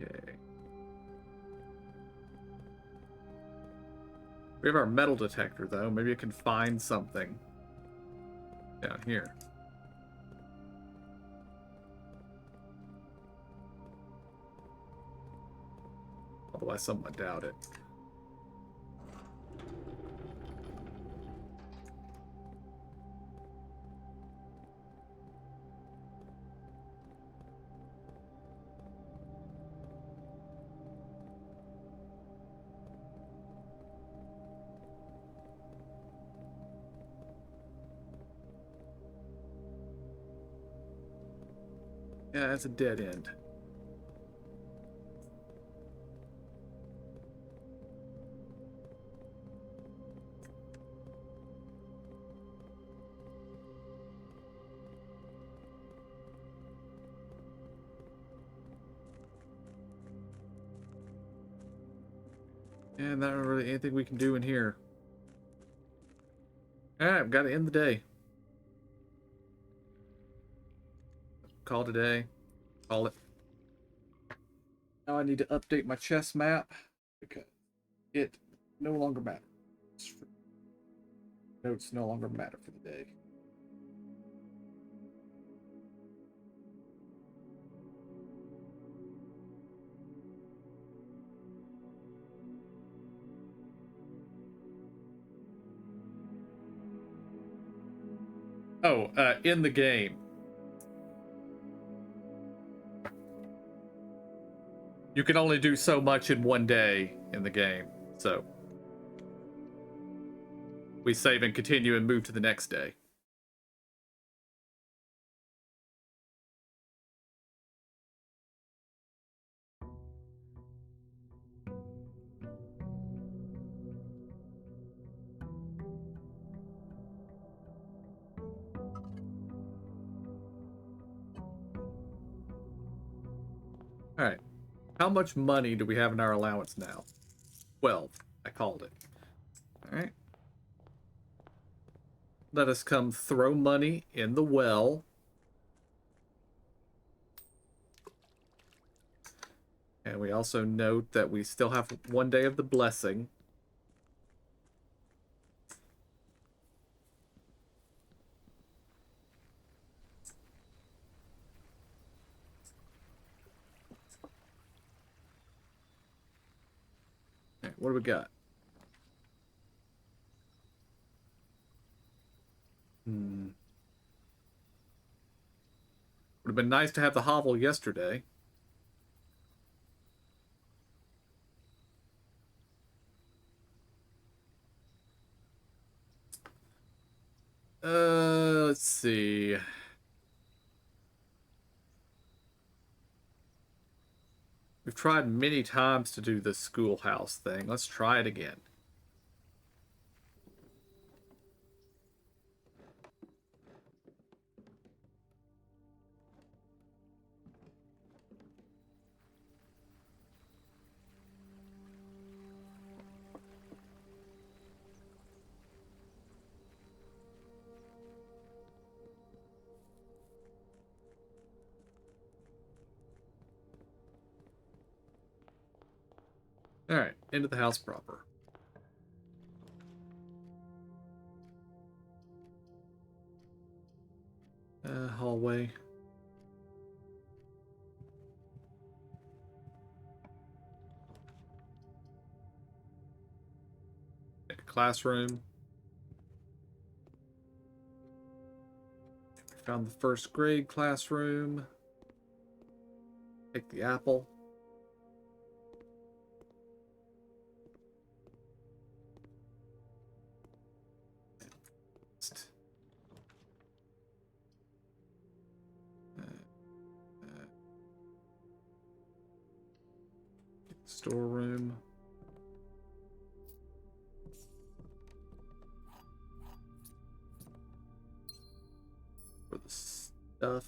Okay. We have our metal detector, though. Maybe I can find something down here. Although I somewhat doubt it. Yeah, that's a dead end. And not really anything we can do in here. Alright, I've got to end the day. Call today. Call it. Now I need to update my chess map because it no longer matters. Notes no longer matter for the day. Oh, in the game. You can only do so much in one day in the game, so we save and continue and move to the next day. All right. How much money do we have in our allowance now? 12. I called it. Alright. Let us come throw money in the well. And we also note that we still have 1 day of the blessing. Right, what do we got? Would have been nice to have the hovel yesterday. Let's see. We've tried many times to do the schoolhouse thing. Let's try it again. Alright, into the house proper. Hallway. Classroom. Found the first grade classroom. Take the apple. Storeroom. For the stuff.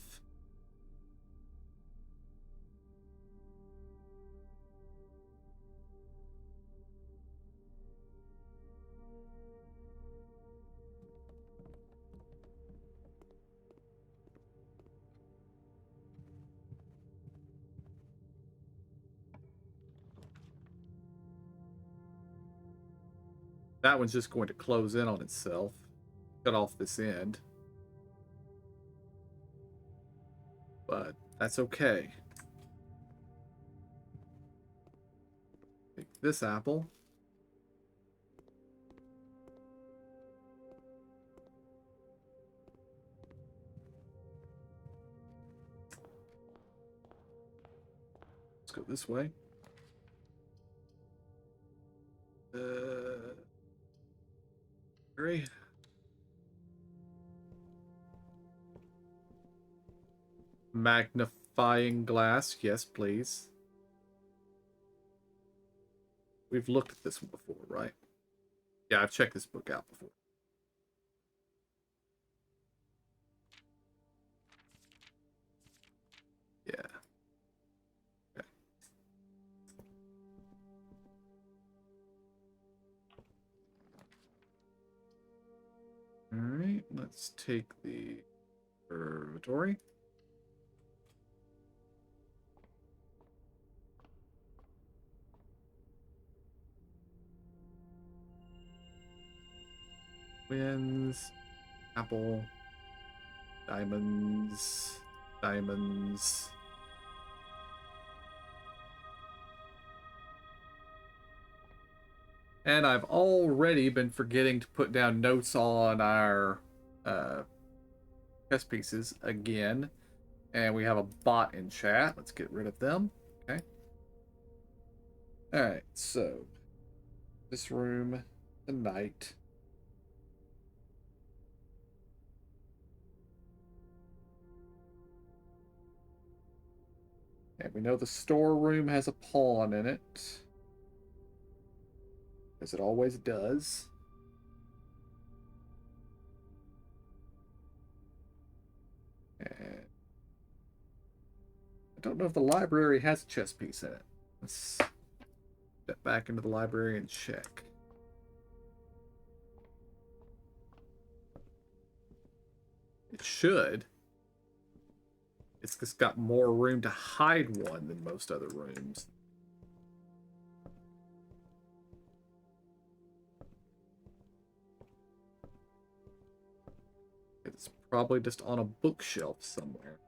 That one's just going to close in on itself. Cut off this end. But that's okay. Take this apple. Let's go this way. Hurry. Magnifying glass. Yes, please. We've looked at this one before, right? Yeah, I've checked this book out before. Yeah. Okay. Alright, let's take the observatory. Wins. Apple. Diamonds. Diamonds. And I've already been forgetting to put down notes on our chess pieces again. And we have a bot in chat. Let's get rid of them. Okay. Alright, so this room, the night. And we know the storeroom has a pawn in it. As it always does. And I don't know if the library has a chess piece in it. Let's step back into the library and check. It should. It's just got more room to hide one than most other rooms. It's probably just on a bookshelf somewhere.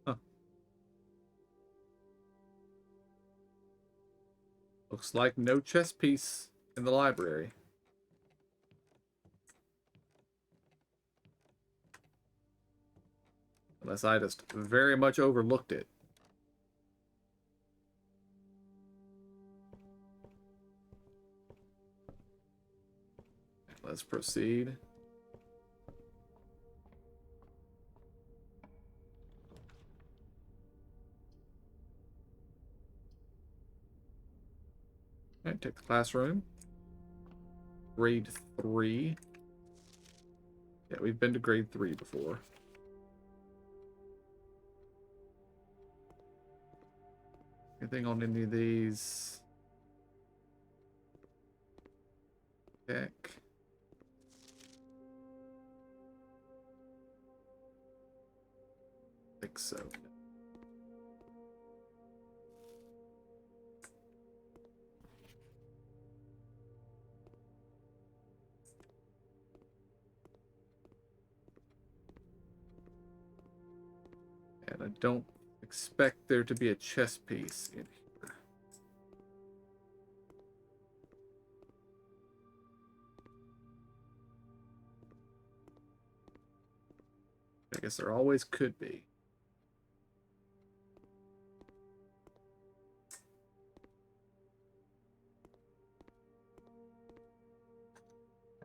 Huh. Looks like no chess piece in the library. Unless I just very much overlooked it. Let's proceed. All right, take the classroom. Grade 3. Yeah, we've been to grade 3 before. Anything on any of these? Check. I think so. And I don't expect there to be a chess piece in here. I guess there always could be.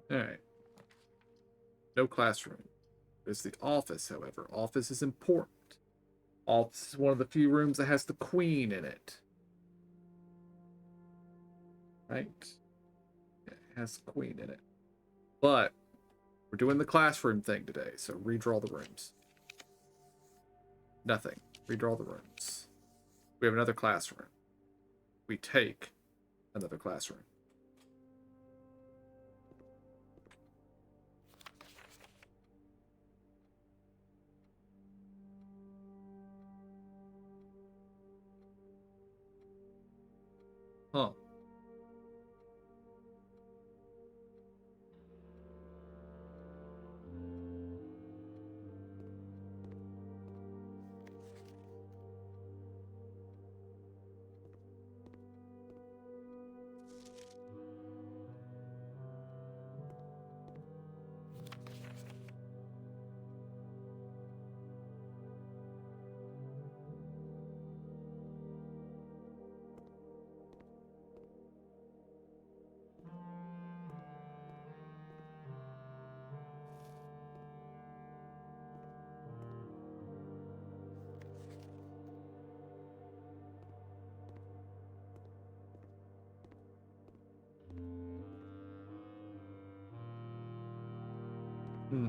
Alright. No classroom. There's the office, however. Office is important. Office is one of the few rooms that has the queen in it. Right? Yeah, it has the queen in it. But we're doing the classroom thing today, so redraw the rooms. Nothing. Redraw the rooms. We have another classroom. We take another classroom. Huh. Hmm.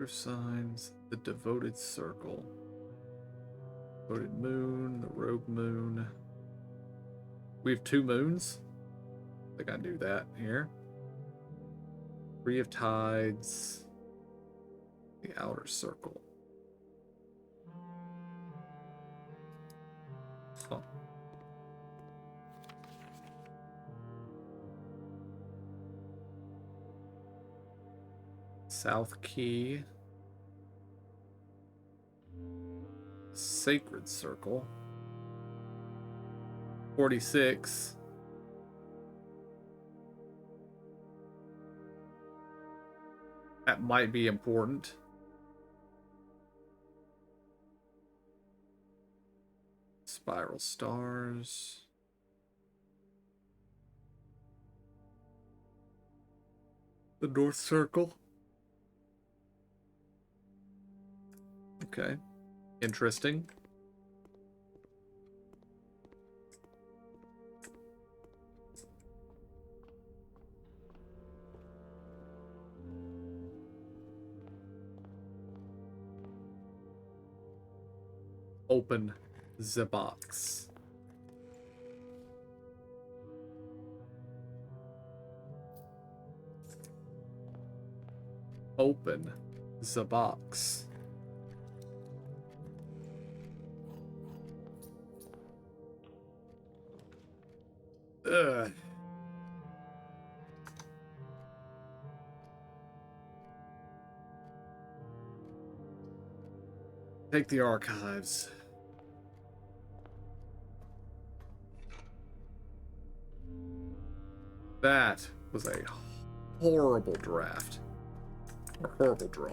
Signs, the devoted circle, devoted moon, the rogue moon. We have 2 moons. I think I do that here. 3 of tides, the outer circle. South Key. Sacred Circle. 46. That might be important. Spiral Stars. The North Circle. Okay. Interesting. Open the box. Open the box. Ugh. Take the archives. That was a horrible draft. A horrible draw.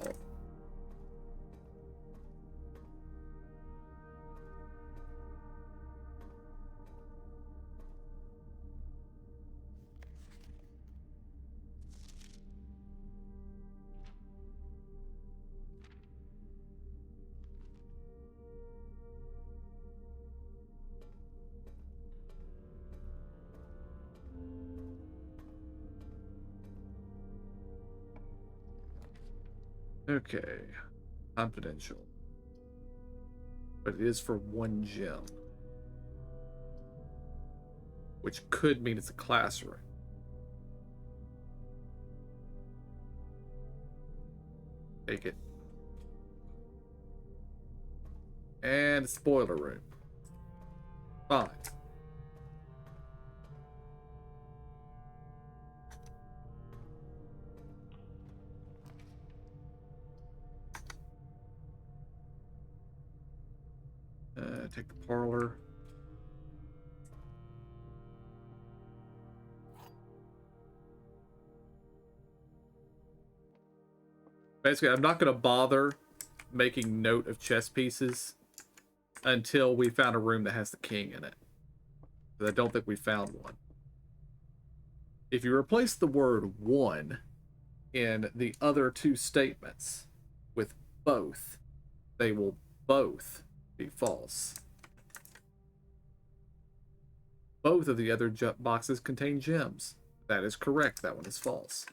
Okay. Confidential. But it is for 1 gem. Which could mean it's a classroom. Take it. And a spoiler room. Fine. Take the parlor. Basically, I'm not going to bother making note of chess pieces until we found a room that has the king in it. Because I don't think we found one. If you replace the word one in the other two statements with both, they will both be false. Both of the other boxes contain gems. That is correct. That one is false.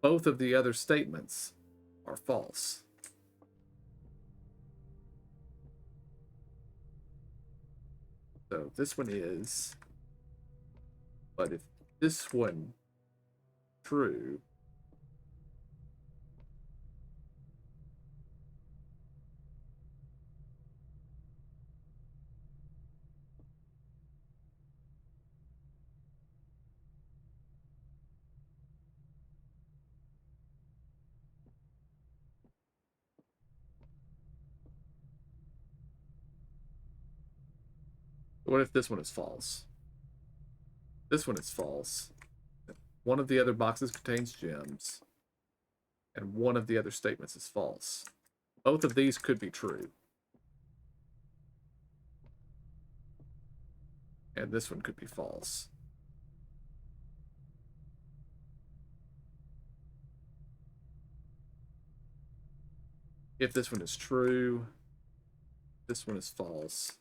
Both of the other statements are false. So this one is, but if this one true, what if this one is false? This one is false. One of the other boxes contains gems, and one of the other statements is false. Both of these could be true. And this one could be false. If this one is true, this one is false.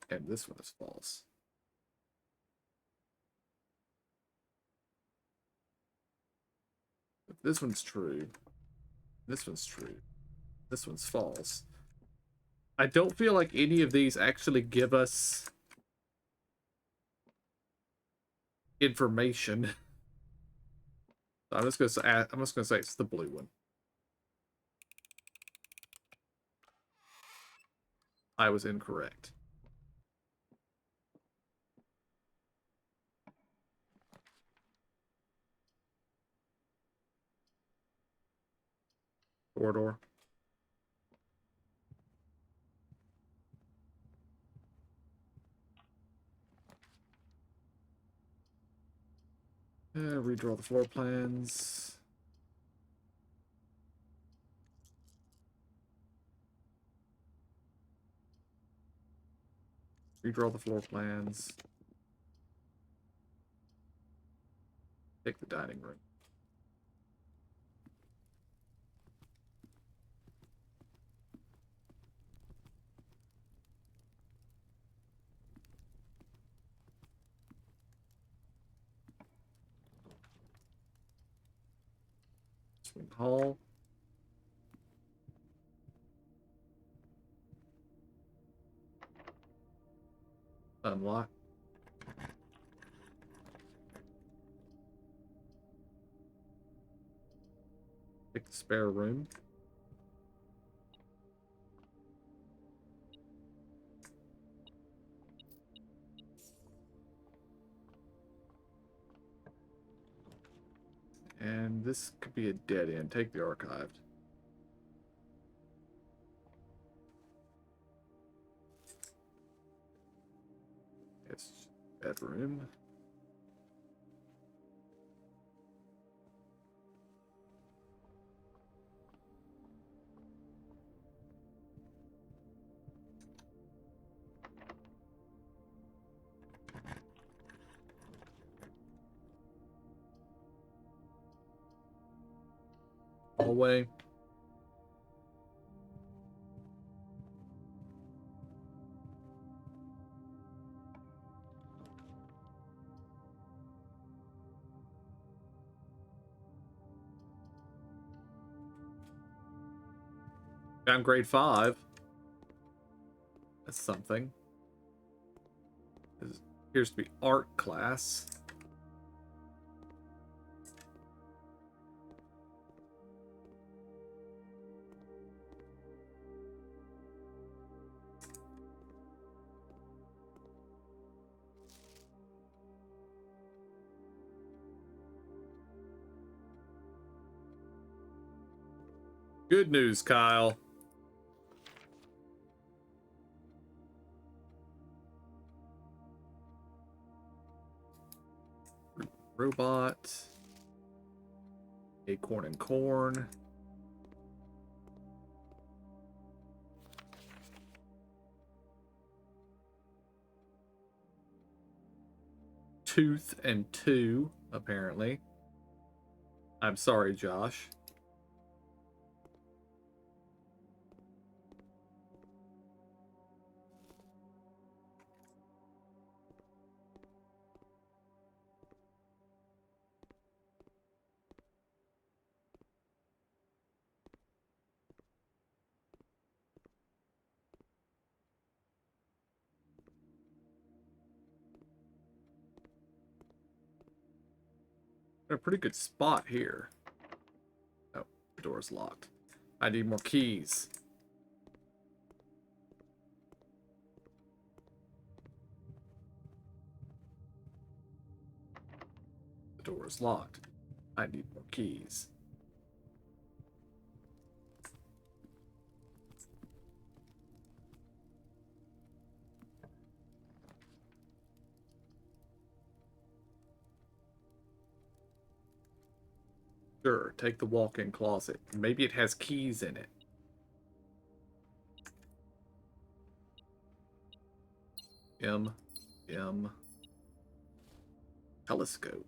And this one is false. If this one's true, this one's true, this one's false. I don't feel like any of these actually give us information. I'm just gonna say it's the blue one. I was incorrect. corridor. Redraw the floor plans. Redraw the floor plans. Take the dining room. Swing hall. Unlock. Take the spare room. And this could be a dead end. Take the archived. It's bedroom. Hallway. Found grade 5. That's something. This appears to be art class. Good news, Kyle. Robot. Acorn and corn. Tooth and 2, apparently. I'm sorry, Josh. A pretty good spot here. Oh, the door's locked. I need more keys. The door is locked. I need more keys. Sure, take the walk-in closet. Maybe it has keys in it. M. Telescope.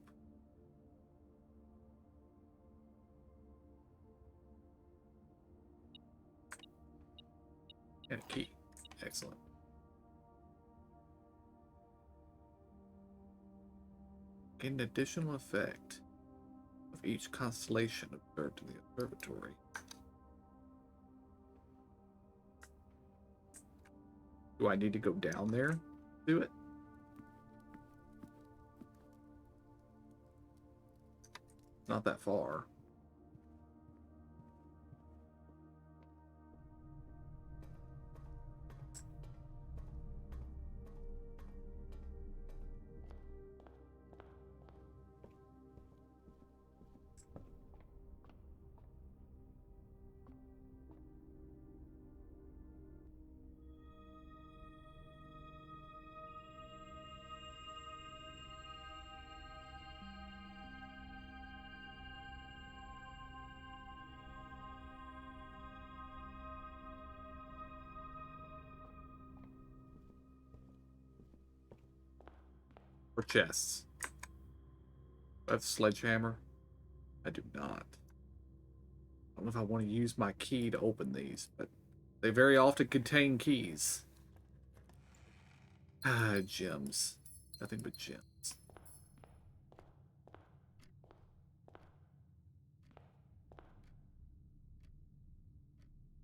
And a key. Excellent. Get an additional effect of each constellation observed in the observatory. Do I need to go down there? Do it? Not that far. Or chests. Do I have a sledgehammer? I do not. I don't know if I want to use my key to open these, but they very often contain keys. Ah, gems. Nothing but gems.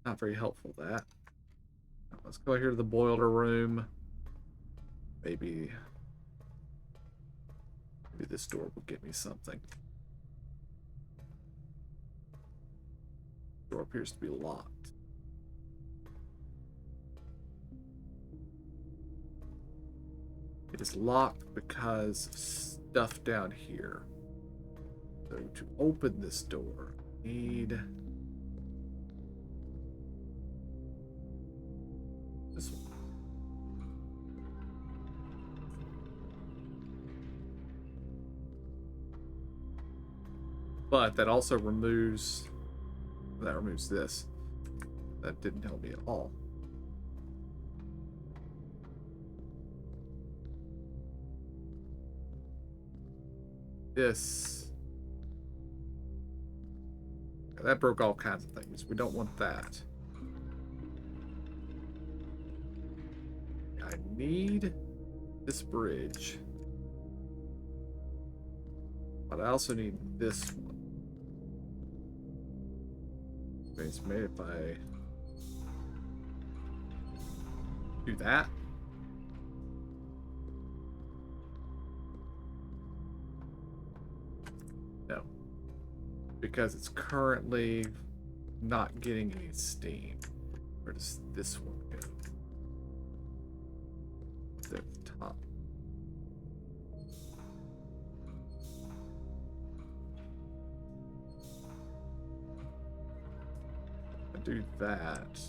Not very helpful, that. Let's go here to the boiler room. Maybe this door will get me something. Door appears to be locked. It is locked because of stuff down here. So to open this door, I need this one. But that also removes this. That didn't help me at all. This. That broke all kinds of things. We don't want that. I need this bridge. But I also need this one. It's made if I do that. No. Because it's currently not getting any steam. Where does this one go? It's at the top. Do that.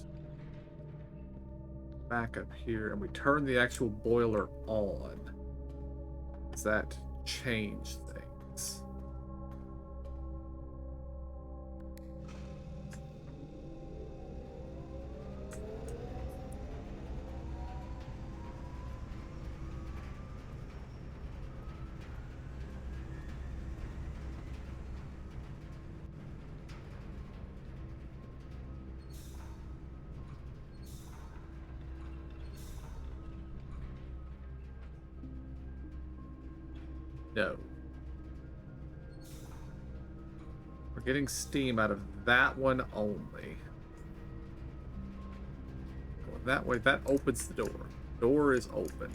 Back up here, and we turn the actual boiler on. Does that change things? No. We're getting steam out of that one only. Going that way, that opens the door. Door is open.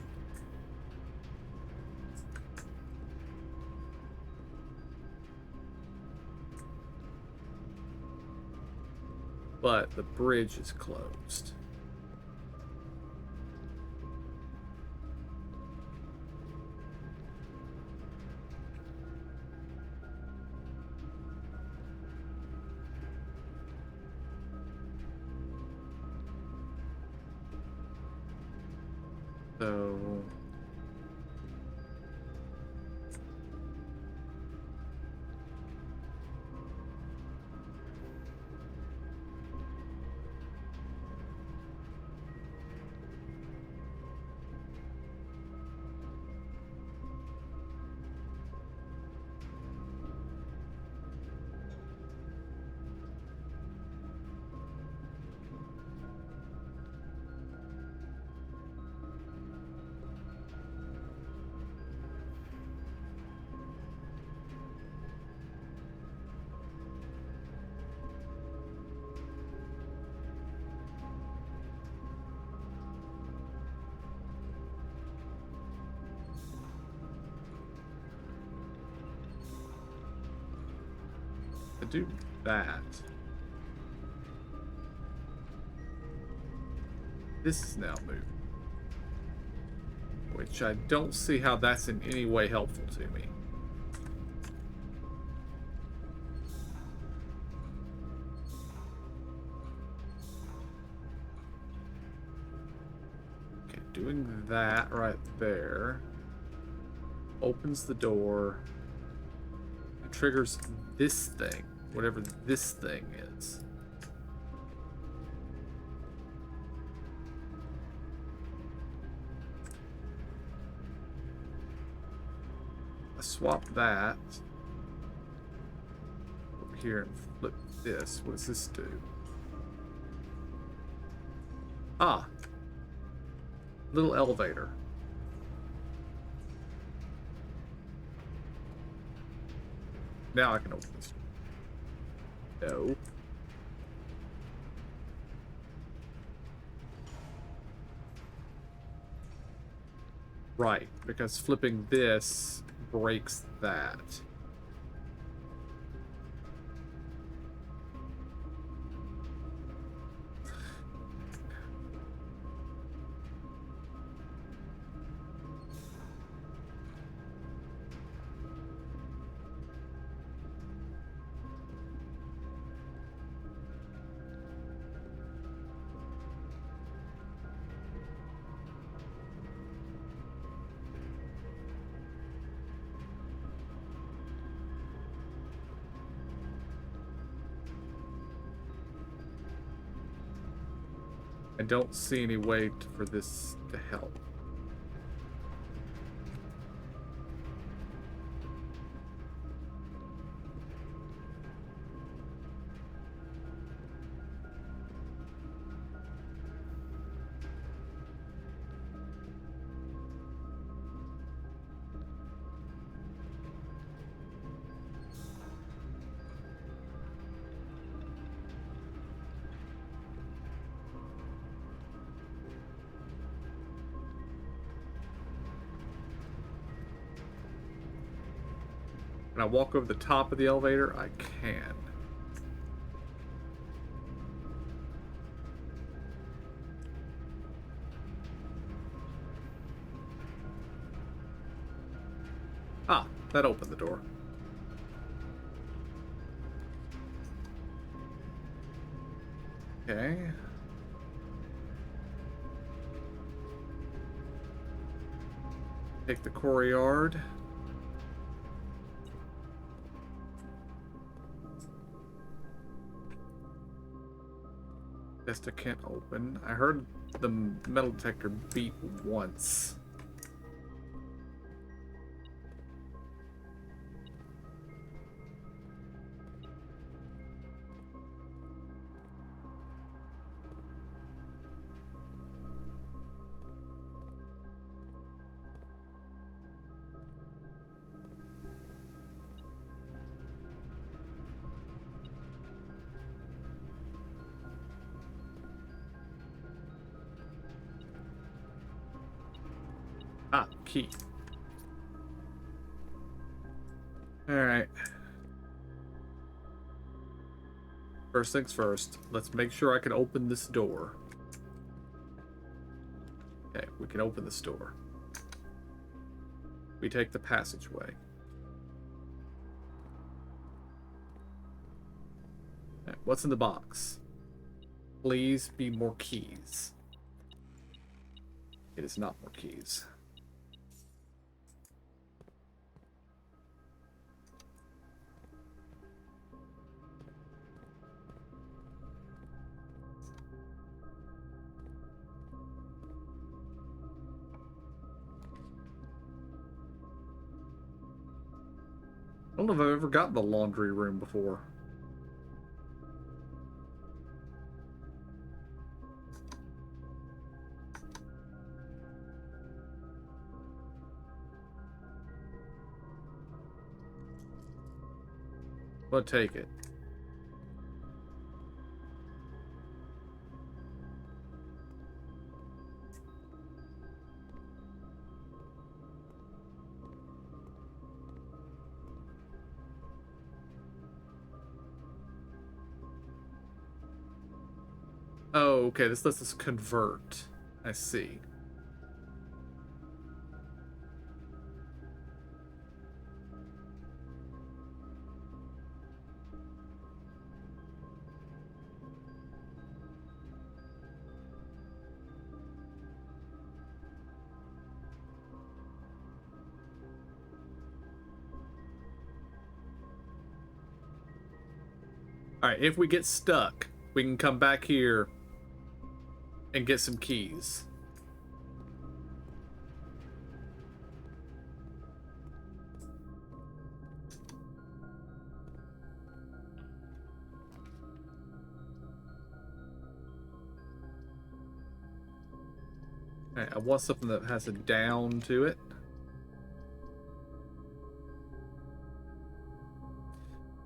But the bridge is closed. So to do that, this is now moving, which I don't see how that's in any way helpful to me. Okay, doing that right there opens the door. It triggers this thing, whatever this thing is. swap that over here and flip this. What does this do? Ah, little elevator. Now I can open this. No. Right, because flipping this breaks that. I don't see any way for this to help. Can I walk over the top of the elevator? I can. Ah, that opened the door. Okay. Take the courtyard. Vesta can't open. I heard the metal detector beep once. Ah, key. Alright. First things first, let's make sure I can open this door. Okay, we can open this door. We take the passageway. Okay, what's in the box? Please be more keys. It is not more keys. I don't know if I've ever gotten the laundry room before. But take it. Oh, okay, this lets us convert. I see. Alright, if we get stuck, we can come back here and get some keys. Okay, I want something that has a down to it.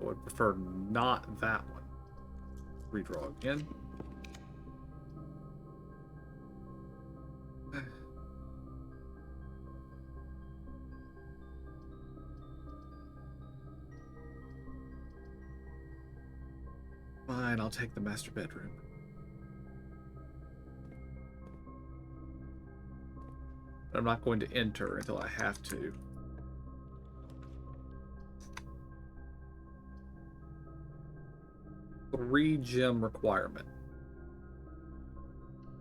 I would prefer not that one. Redraw again. Fine, I'll take the master bedroom. I'm not going to enter until I have to. Three gem requirement.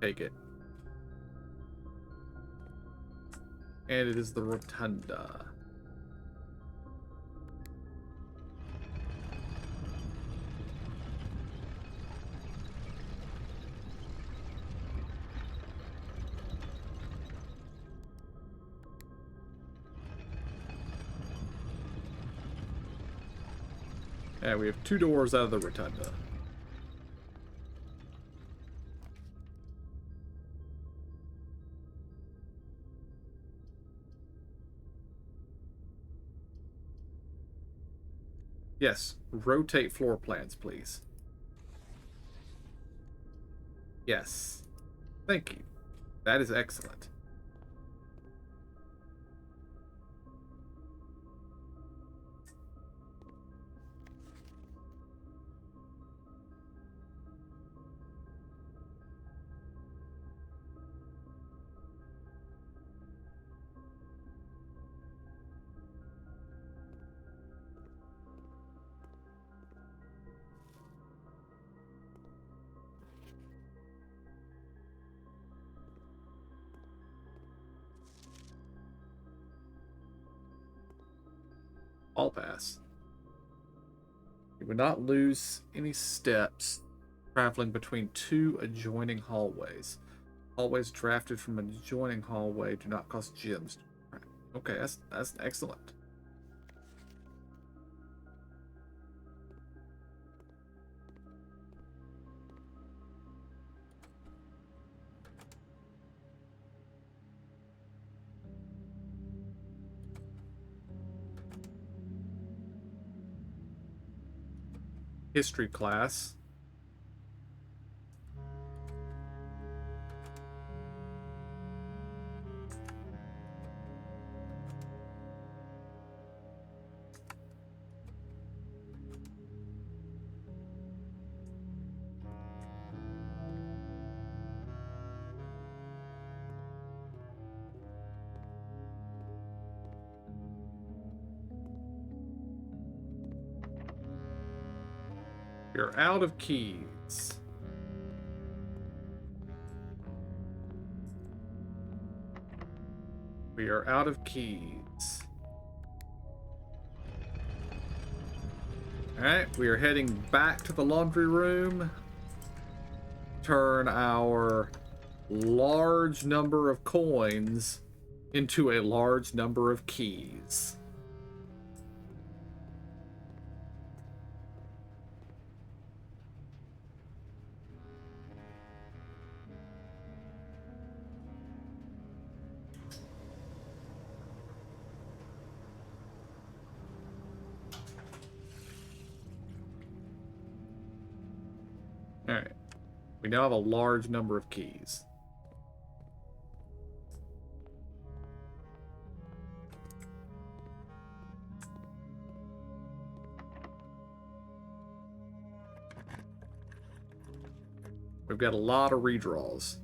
Take it. And it is the rotunda. Yeah, we have 2 doors out of the rotunda. Yes, rotate floor plans, please. Yes. Thank you. That is excellent. All pass. You would not lose any steps traveling between 2 adjoining hallways. Hallways drafted from an adjoining hallway do not cost gems. Okay, that's excellent. History class. You're out of keys. We are out of keys. Alright, we are heading back to the laundry room. Turn our large number of coins into a large number of keys. Alright. We now have a large number of keys. We've got a lot of redraws.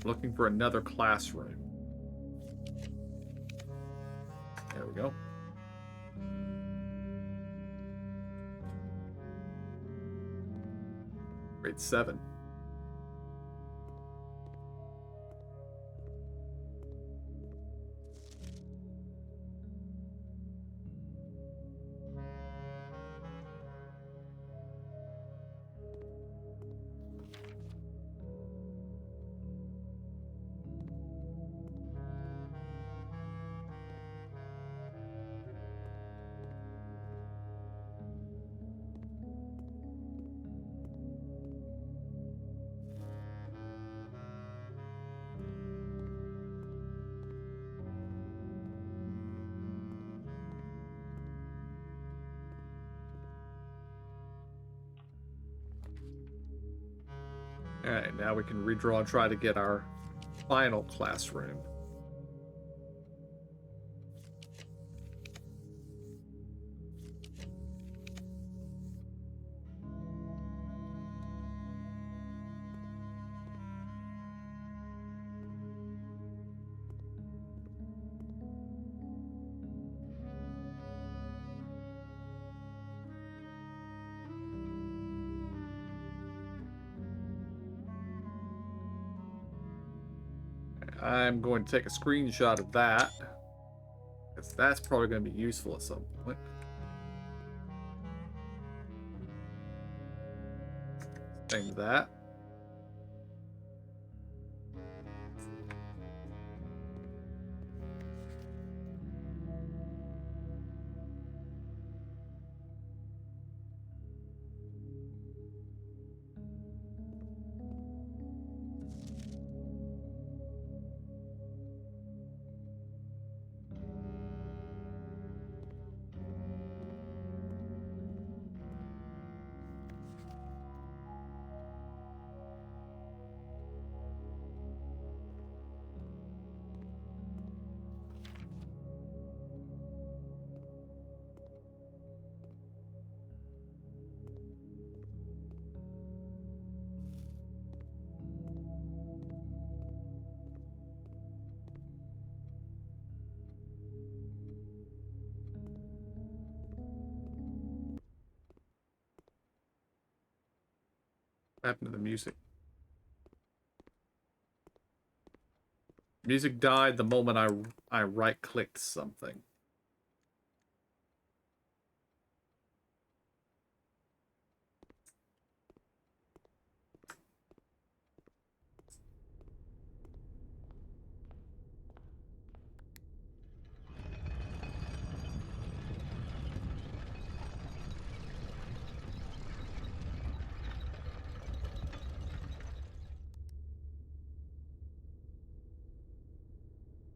Looking for another classroom. There we go. Grade 7. Alright, now we can redraw and try to get our final classroom. I'm going to take a screenshot of that, because that's probably going to be useful at some point. Same to that. What happened to the music? Music died the moment I right-clicked something.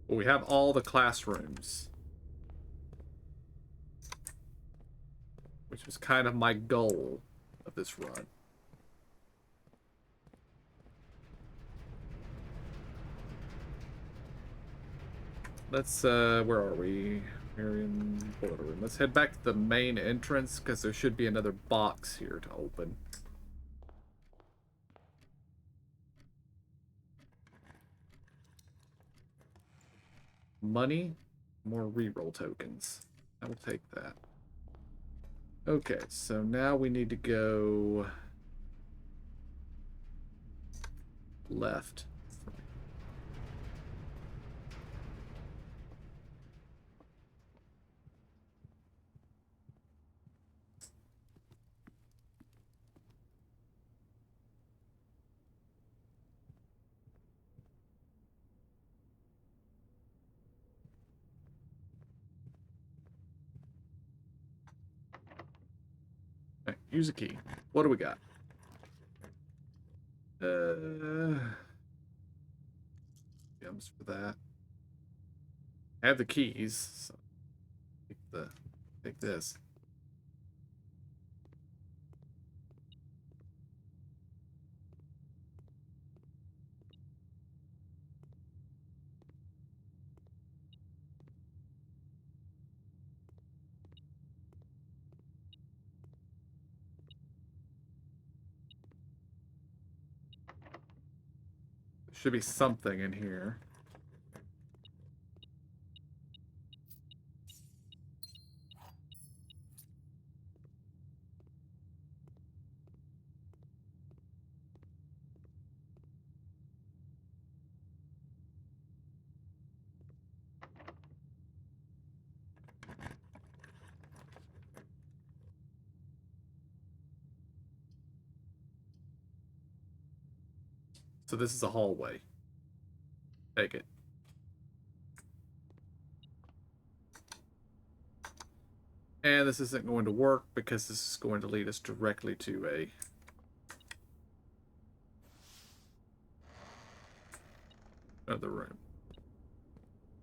Well, we have all the classrooms, which was kind of my goal of this run. Let's, where are we? Marion Boiler Room. Let's head back to the main entrance, because there should be another box here to open. Money, more reroll tokens. I will take that. Okay, so now we need to go left. Right, use a key. What do we got? Gems for that. I have the keys, so take this. There should be something in here. So this is a hallway. Take it. And this isn't going to work because this is going to lead us directly to another room.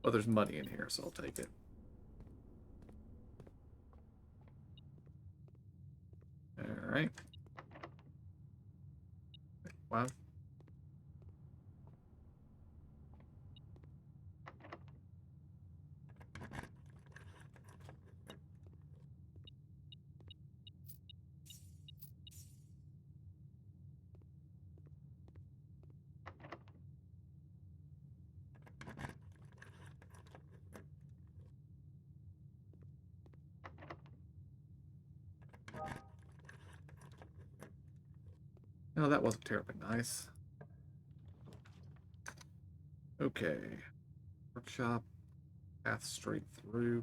Oh, there's money in here, so I'll take it. Alright. Wow. No, that wasn't terribly nice. Okay. Workshop. Path straight through.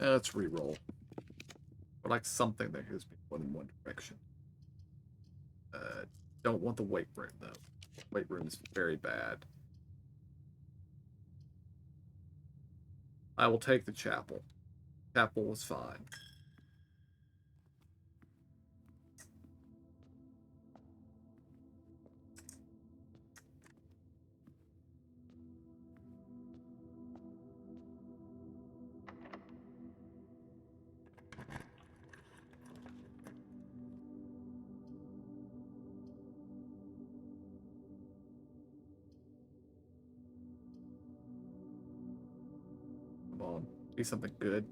Let's re-roll. I like something that gives me one in one direction. Don't want the weight room, though. Weight room is very bad. I will take the chapel. Chapel was fine. Come on, be something good.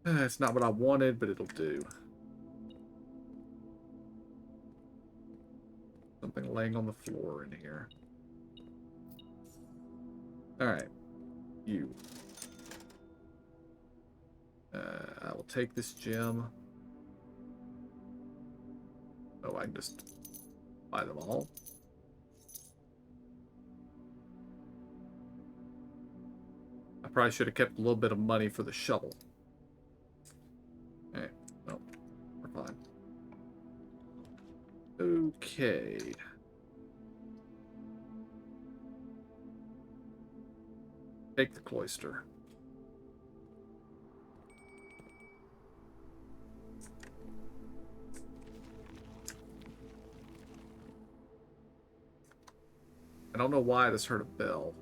It's not what I wanted, but it'll do. Something laying on the floor in here. Alright. You. I will take this gem. Oh, I can just buy them all. I probably should have kept a little bit of money for the shovel. Alright, well, we're fine. Okay. Take the cloister. I don't know why this heard a bell.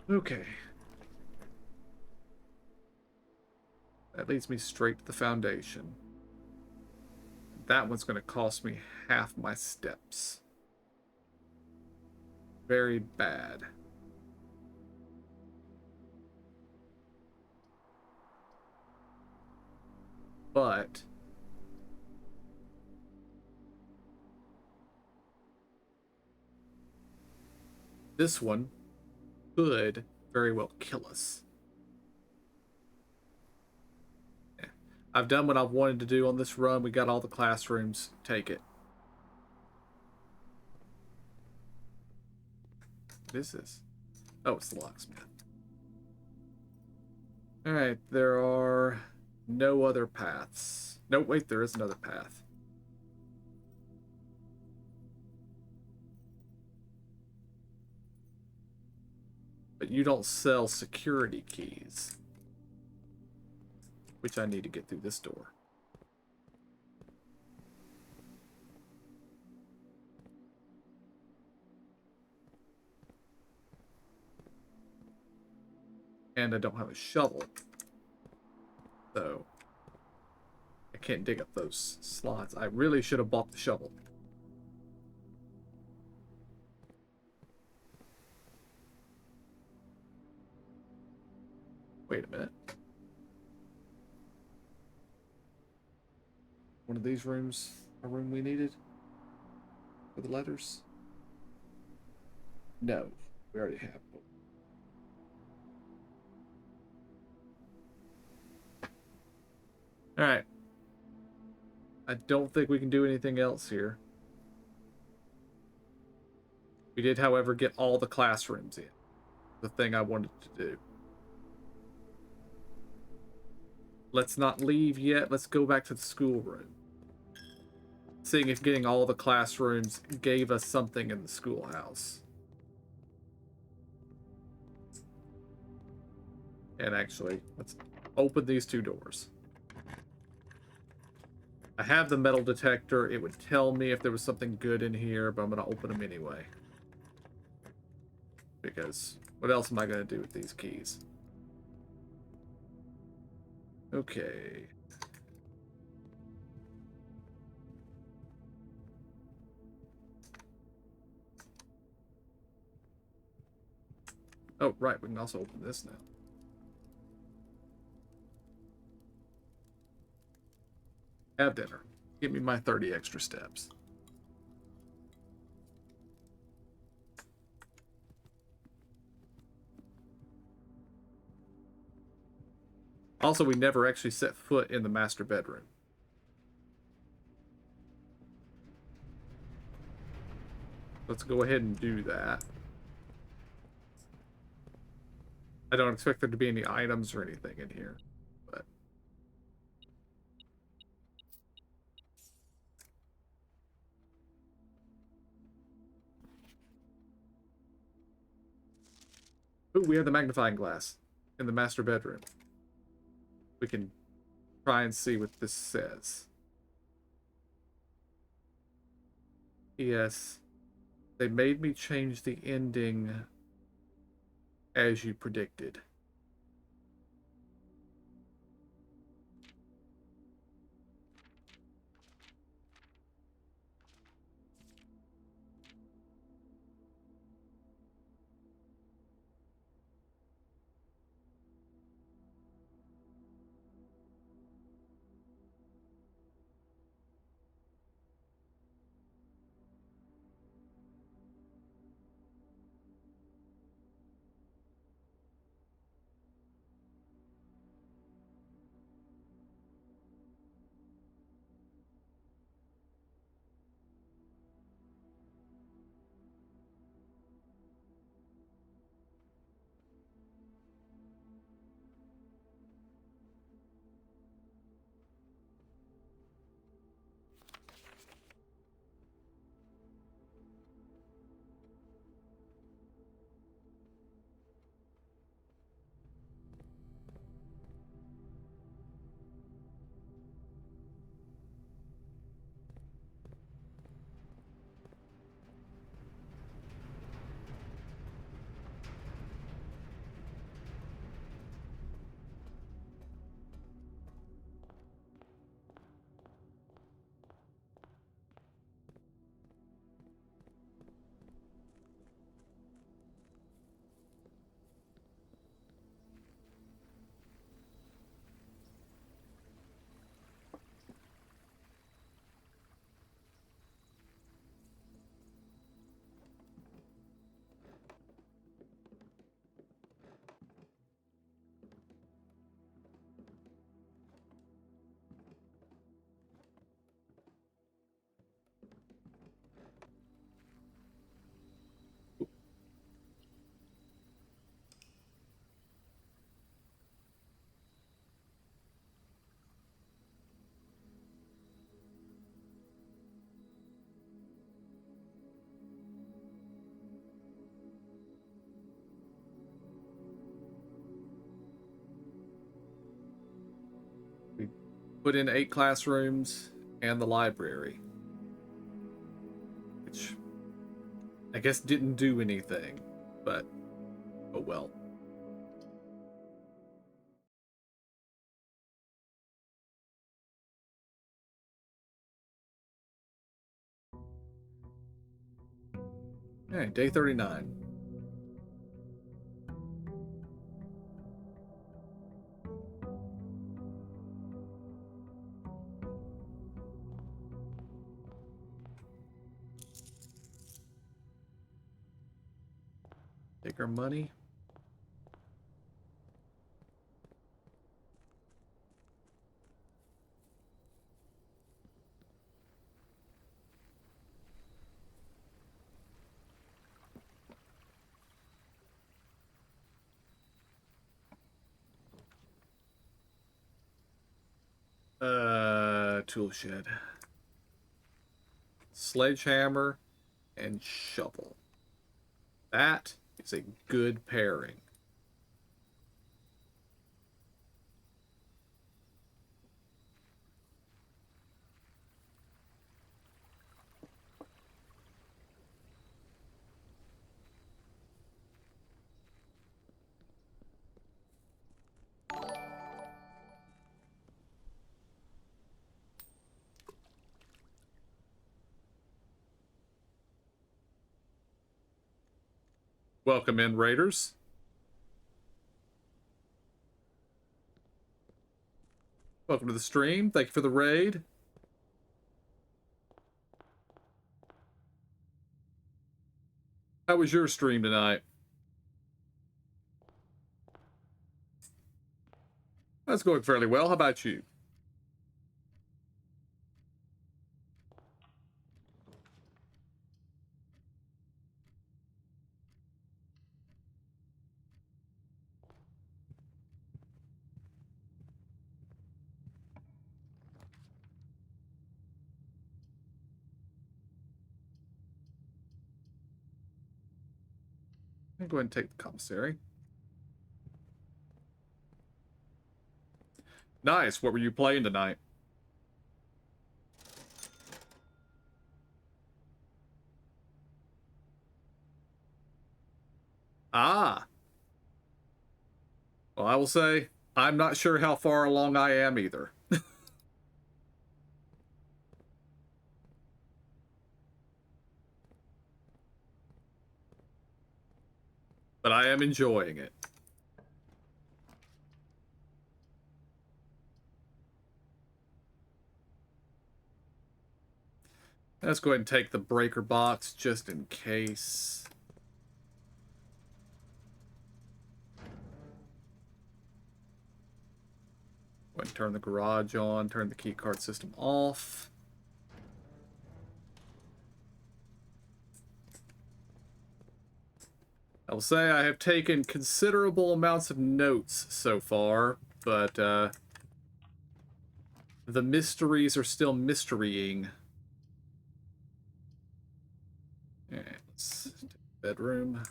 Okay. That leads me straight to the foundation. That one's going to cost me half my steps. Very bad. But this one could very well kill us. Yeah. I've done what I've wanted to do on this run. We got all the classrooms. Take it. What is this? Oh, it's the locksmith. Alright, there are no other paths. No, wait, there is another path. But you don't sell security keys. Which I need to get through this door. And I don't have a shovel. So I can't dig up those slots. I really should have bought the shovel. Wait a minute. One of these rooms, a room we needed for the letters? No, we already have. Alright. I don't think we can do anything else here. We did, however, get all the classrooms in. The thing I wanted to do. Let's not leave yet. Let's go back to the schoolroom. Seeing if getting all the classrooms gave us something in the schoolhouse. And actually, let's open these two doors. I have the metal detector. It would tell me if there was something good in here, but I'm going to open them anyway. Because What else am I going to do with these keys? Okay. Oh, right. We can also open this now. Have dinner. Give me my 30 extra steps. Also, we never actually set foot in the master bedroom. Let's go ahead and do that. I don't expect there to be any items or anything in here, but... Ooh, we have the magnifying glass in the master bedroom. We can try and see what this says. Yes. They made me change the ending as you predicted. We put in 8 classrooms and the library, which I guess didn't do anything, but oh well. Alright, day 39. Take our money. Tool shed. Sledgehammer and shovel. That is a good pairing. Welcome in, Raiders. Welcome to the stream. Thank you for the raid. How was your stream tonight? That's going fairly well. How about you? I'll go ahead and take the commissary. Nice. What were you playing tonight? Ah. Well, I will say, I'm not sure how far along I am either. But I am enjoying it. Let's go ahead and take the breaker box just in case. Go ahead and turn the garage on, turn the keycard system off. I will say I have taken considerable amounts of notes so far, but the mysteries are still mysterying. Alright, let's take the bedroom.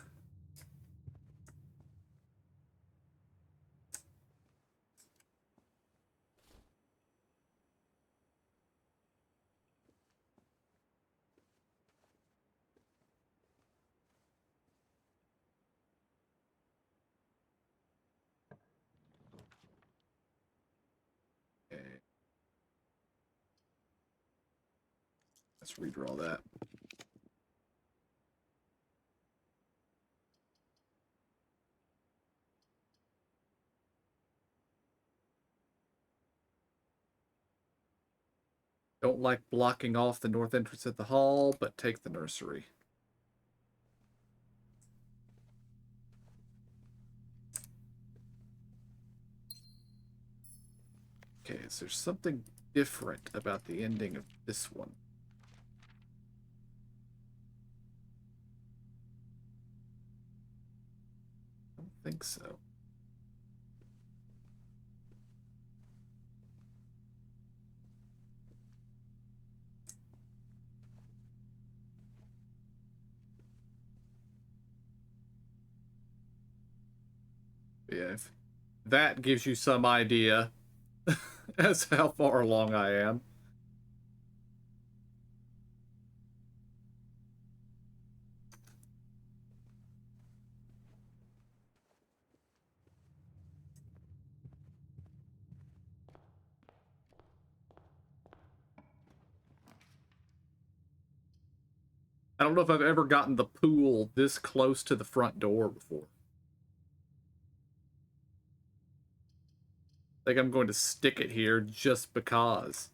Okay. Let's redraw that. Don't like blocking off the north entrance at the hall, but take the nursery. Okay, is there something different about the ending of this one? I don't think so. Yeah, if that gives you some idea as to how far along I am. I don't know if I've ever gotten the pool this close to the front door before. I think I'm going to stick it here just because.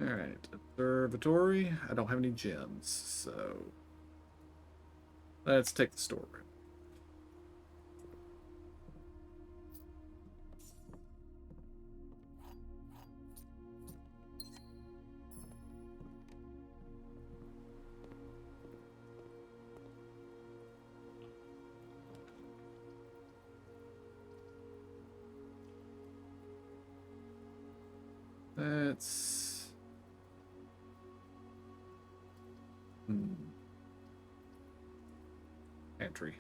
Alright, observatory. I don't have any gems, so let's take the storeroom. Let's... Pantry.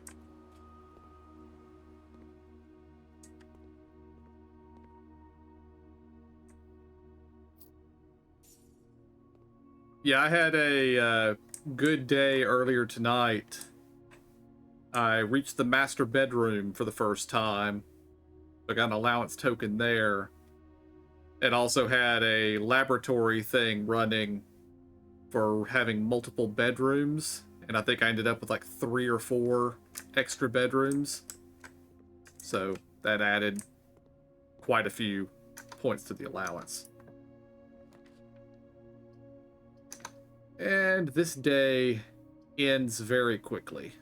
Yeah, I had a good day earlier tonight. I reached the master bedroom for the first time. I got an allowance token there. It also had a laboratory thing running for having multiple bedrooms, and I think I ended up with like 3 or 4 extra bedrooms. So that added quite a few points to the allowance. And this day ends very quickly.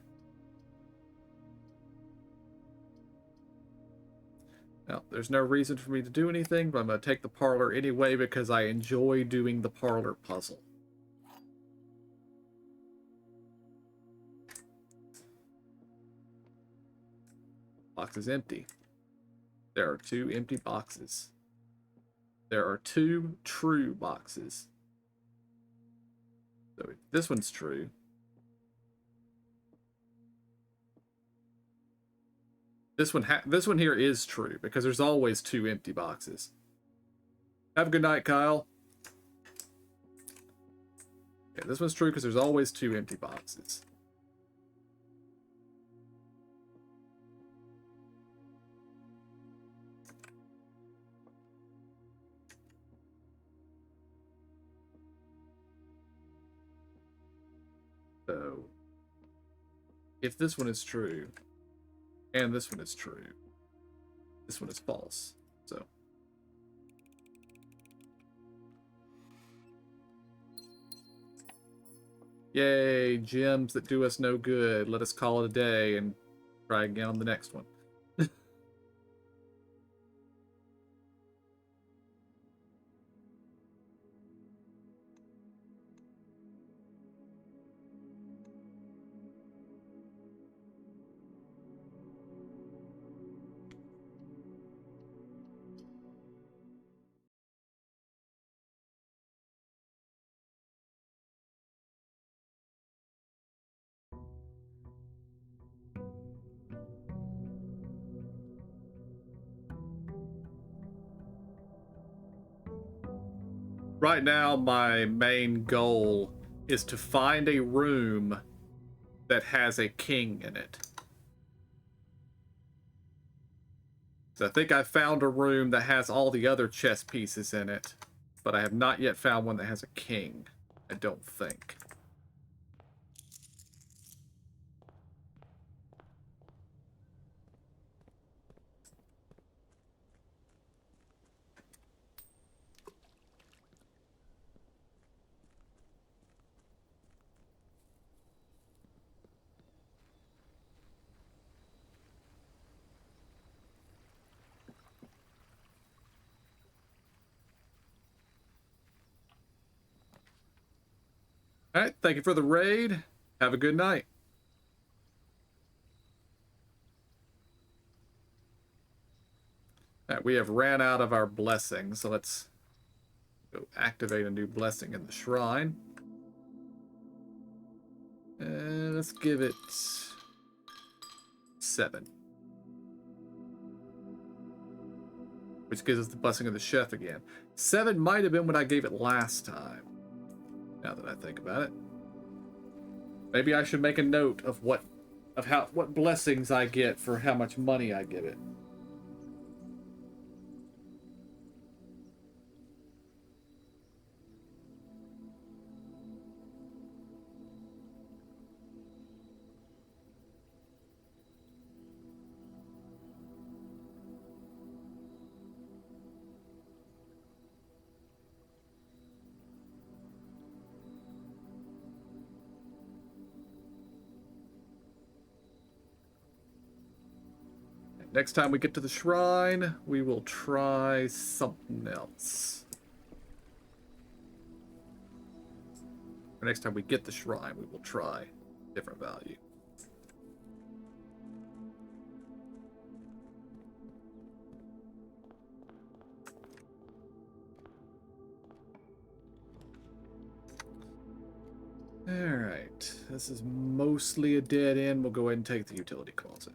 Now, there's no reason for me to do anything, but I'm going to take the parlor anyway because I enjoy doing the parlor puzzle. Box is empty. There are 2 empty boxes. There are 2 true boxes. So if this one's true, this one here is true because there's always 2 empty boxes. Have a good night, Kyle. Yeah, this one's true because there's always 2 empty boxes. So, if this one is true, and this one is true, this one is false. So, yay, gems that do us no good. Let us call it a day and try again on the next one. Right now, my main goal is to find a room that has a king in it. So I think I found a room that has all the other chess pieces in it, but I have not yet found one that has a king. I don't think. All right, thank you for the raid. Have a good night. All right, we have ran out of our blessings, so let's go activate a new blessing in the shrine. And let's give it 7. Which gives us the blessing of the chef again. 7 might have been what I gave it last time. Now that I think about it. Maybe I should make a note of what blessings I get for how much money I give it. Next time we get to the shrine, we will try something else. Or next time we get the shrine, we will try different value. Alright, this is mostly a dead end. We'll go ahead and take the utility closet.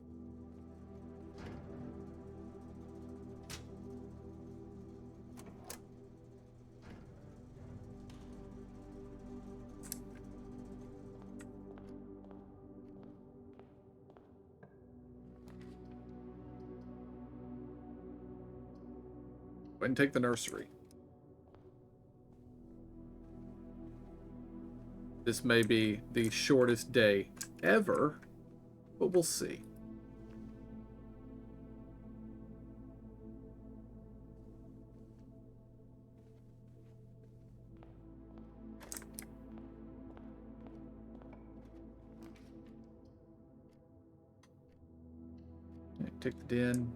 ahead and take the nursery. This may be the shortest day ever, but we'll see. Okay, take the den.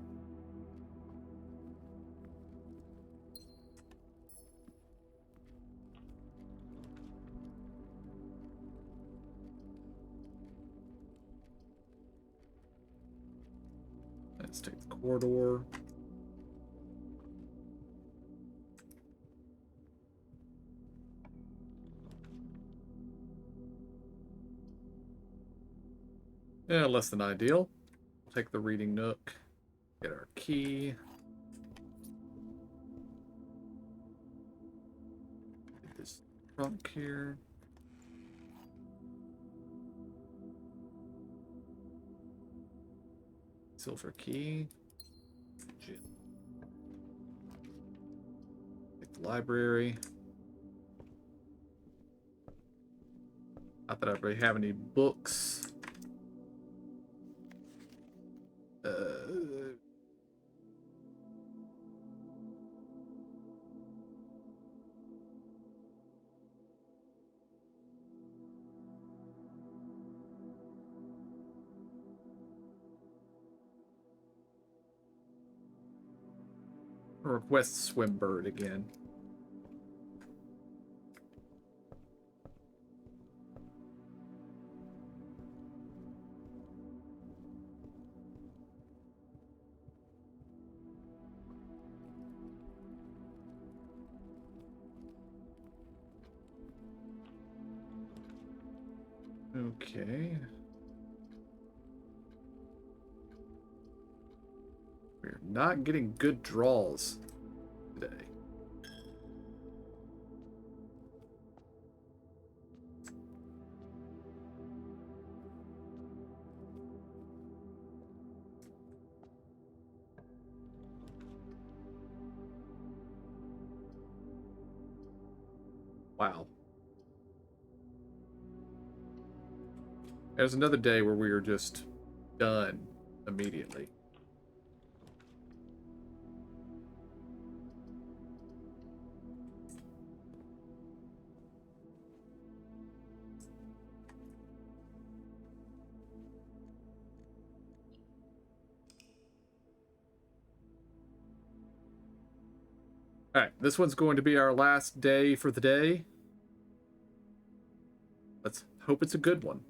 Let's take the corridor. Yeah, less than ideal. Take the reading nook. Get our key. Get this trunk here. Silver key. Take the library. Not that I really have any books. Request Swimbird again. Okay. We're not getting good draws today. Wow. There's another day where we were just done immediately. Alright, this one's going to be our last day for the day. Let's hope it's a good one.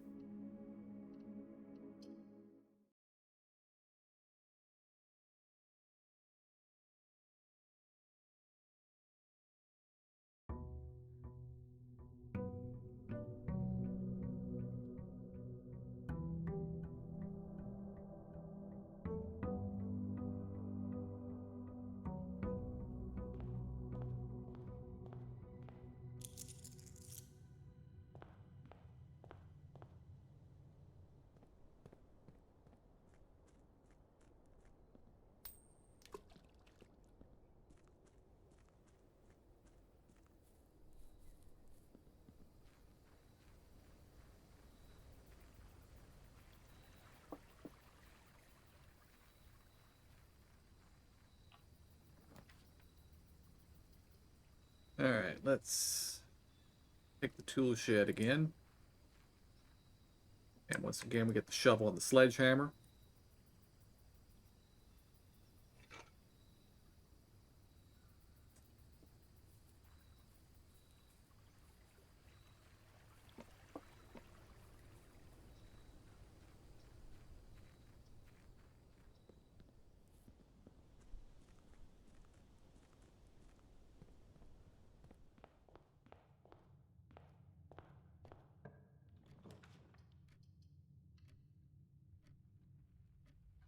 Alright, let's take the tool shed again. And once again, we get the shovel and the sledgehammer.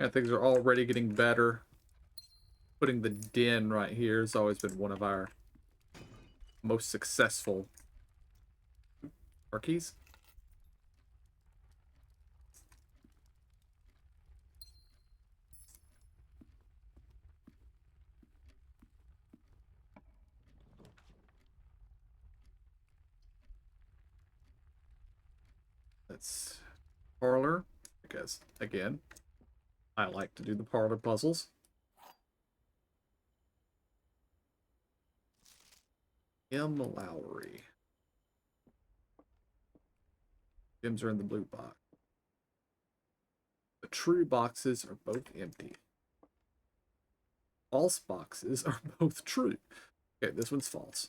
And things are already getting better. Putting the den right here has always been one of our most successful marquees. It's parlor, because, again, I like to do the parlor puzzles. M. Lowry. Gems are in the blue box. The true boxes are both empty. False boxes are both true. Okay, this one's false.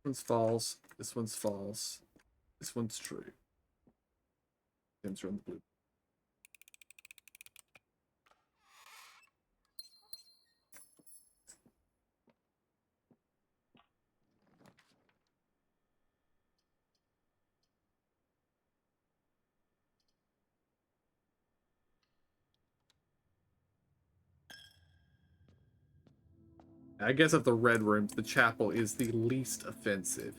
This one's false. This one's false. This one's true. Gems are in the blue. I guess of the red rooms, the chapel is the least offensive.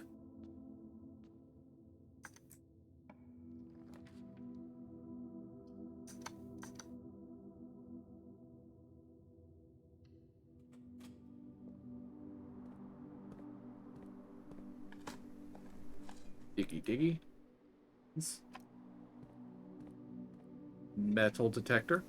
Diggy diggy. Metal detector.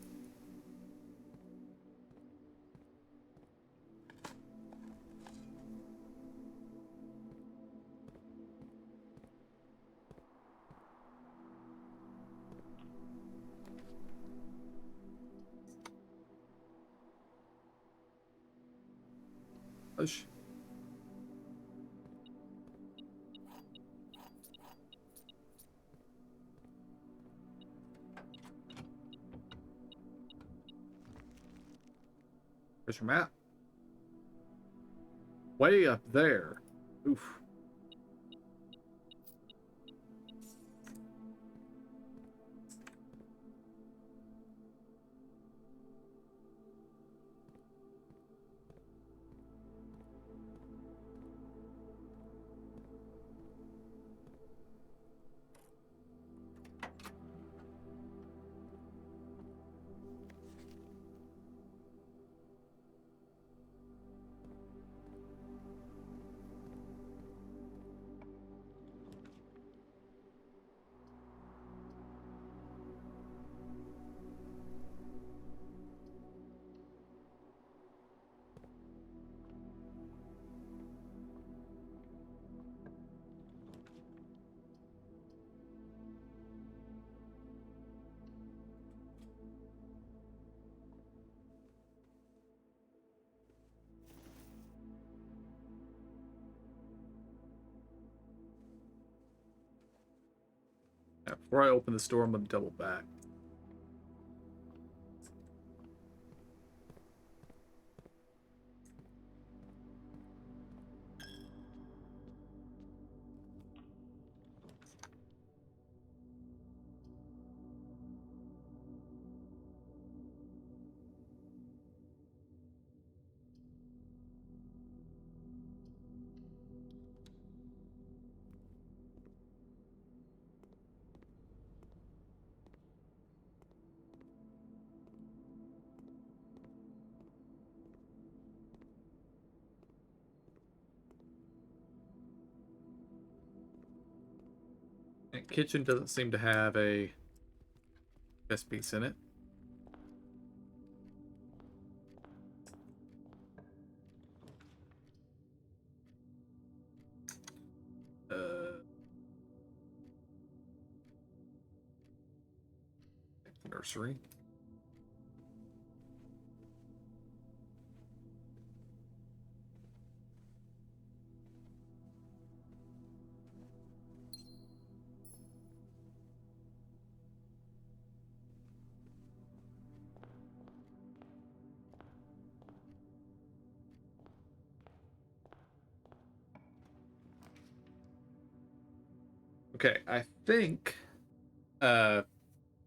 Push. Where's your map? Way up there. Oof. Now, before I open this door, I'm going to double back. And kitchen doesn't seem to have a chest piece in it. Nursery. Okay, I think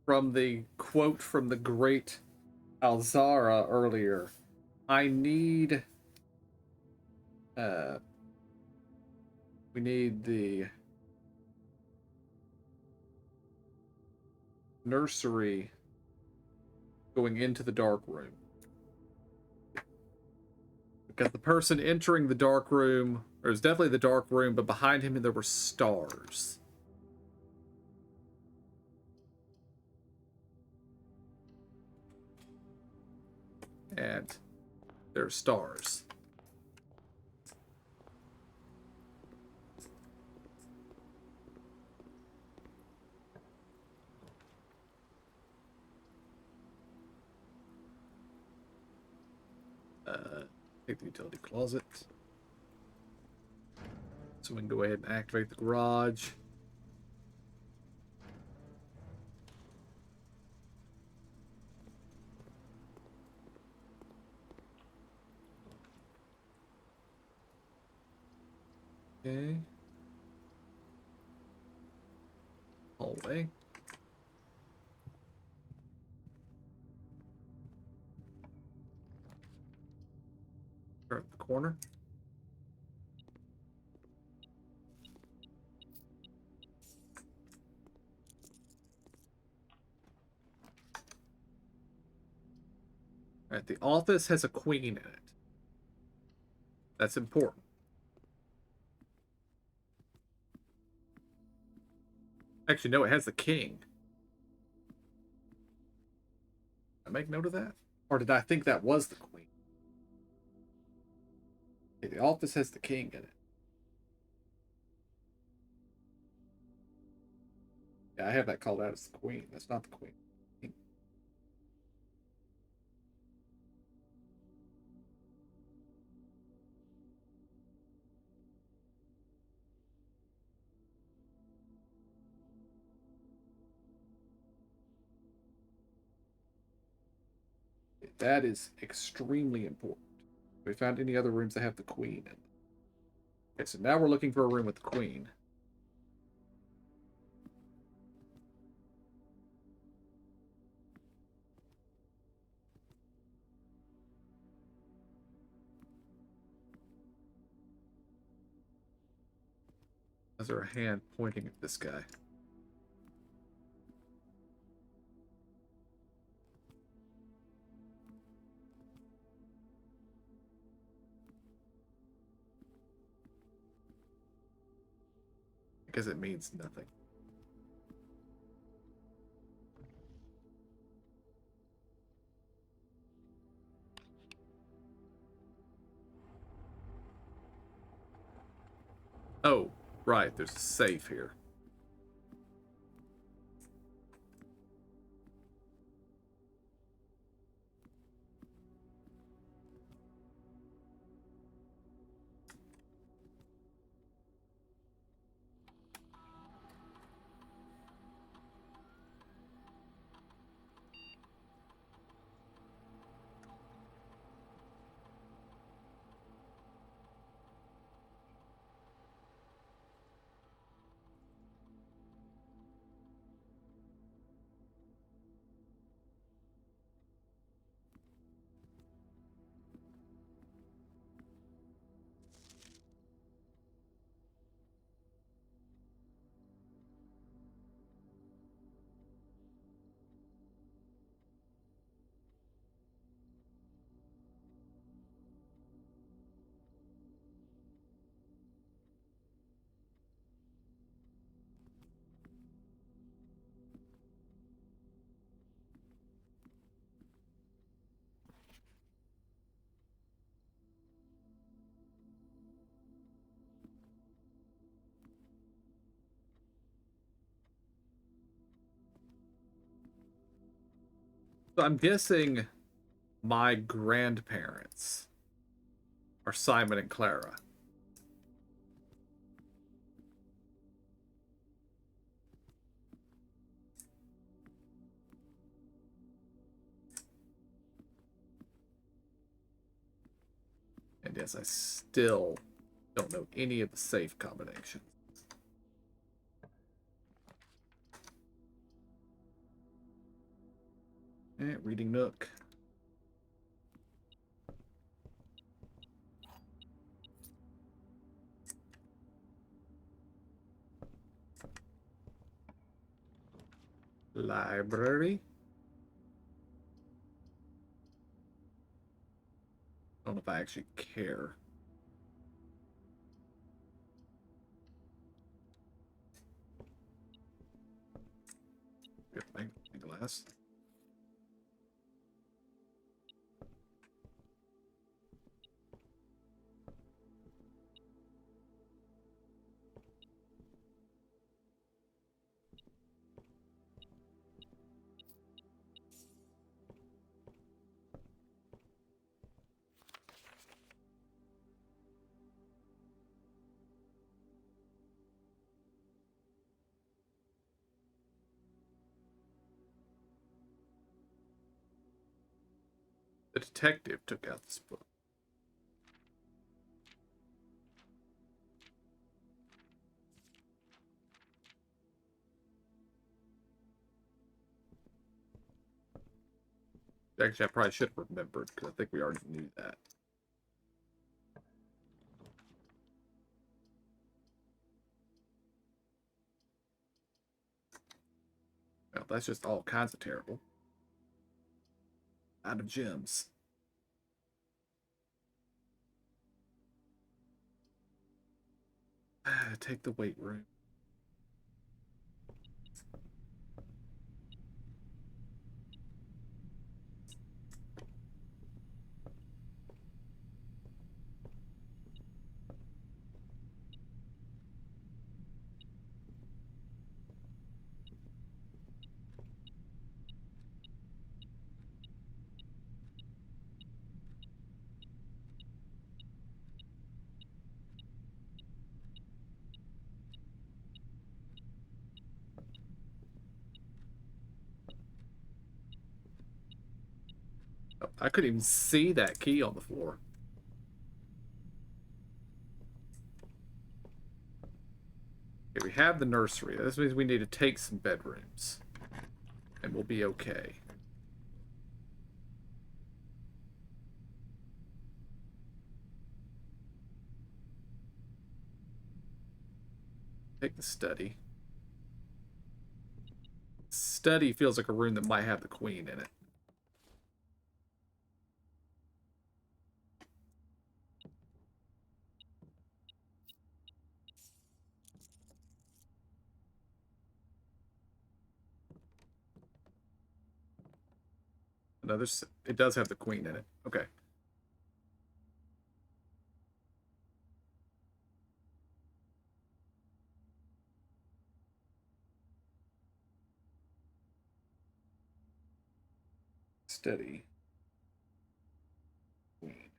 from the quote from the great Alzara earlier, I need uh we need the nursery going into the dark room. Got the person entering the dark room, or it was definitely the dark room, but behind him there were stars. And there are stars. Take the utility closet. So we can go ahead and activate the garage. Okay. Hallway. Start at the corner. All right, the office has a queen in it. That's important. Actually, no, it has the king. Did I make note of that? Or did I think that was the queen? Okay, the office has the king in it. Yeah, I have that called out as the queen. That's not the queen. That is extremely important. Have we found any other rooms that have the queen in? Okay, so now we're looking for a room with the queen. Is there a hand pointing at this guy? Because it means nothing. Oh, right, there's a safe here. So I'm guessing my grandparents are Simon and Clara. And yes, I still don't know any of the safe combinations. Reading Nook. Library. I don't know if I actually care. Good glass. The detective took out this book. Actually, I probably should have remembered because I think we already knew that. Well, that's just all kinds of terrible. Out of gems. Take the weight room. Oh, I couldn't even see that key on the floor. Okay, we have the nursery. This means we need to take some bedrooms. And we'll be okay. Take the study. Study feels like a room that might have the queen in it. Another. It does have the queen in it. Okay. Study. Queen.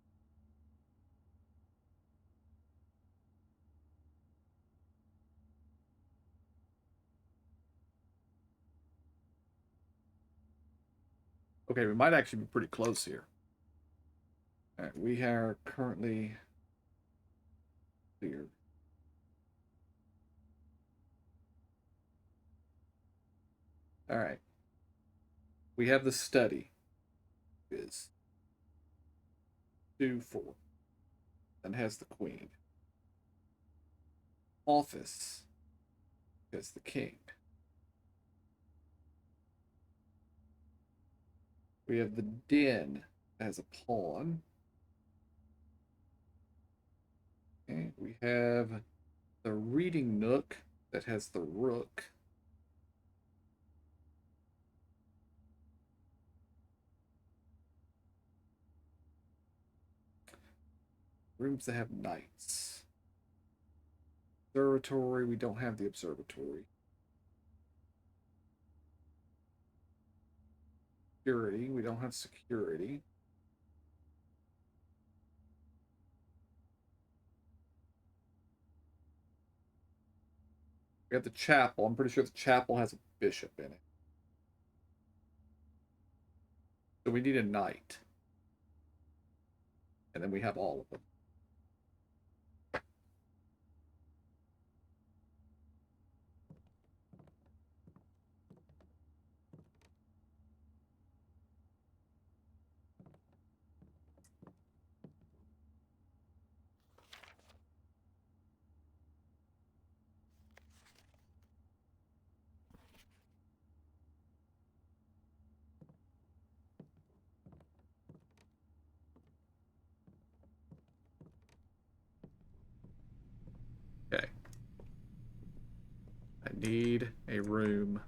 Okay, we might actually be pretty close here. All right, we are currently cleared. All right. We have the study. Is 2-4. And has the queen. Office has the king. We have the den as a pawn. Okay, we have the reading nook that has the rook. Rooms that have knights. Observatory, we don't have the observatory. Security, we don't have security. We have the chapel. I'm pretty sure the chapel has a bishop in it. So we need a knight. And then we have all of them. need a room.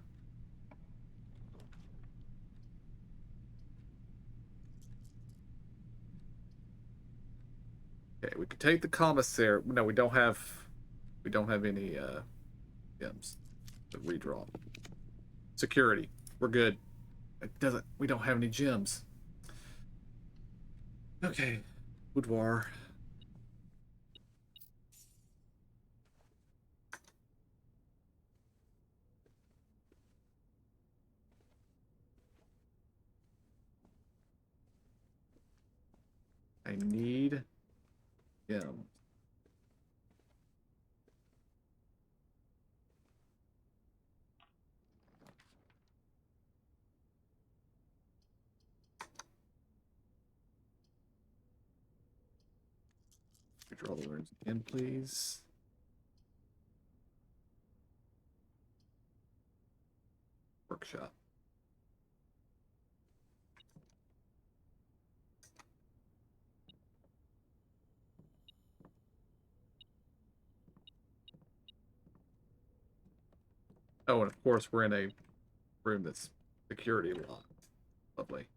Okay, we could take the commissary. No, we don't have any gems to redraw. Security. We're good. We don't have any gems. Okay. Boudoir. I need gems. Redraw the rooms again, please. Workshop. Oh, and of course we're in a room that's security locked. Lovely.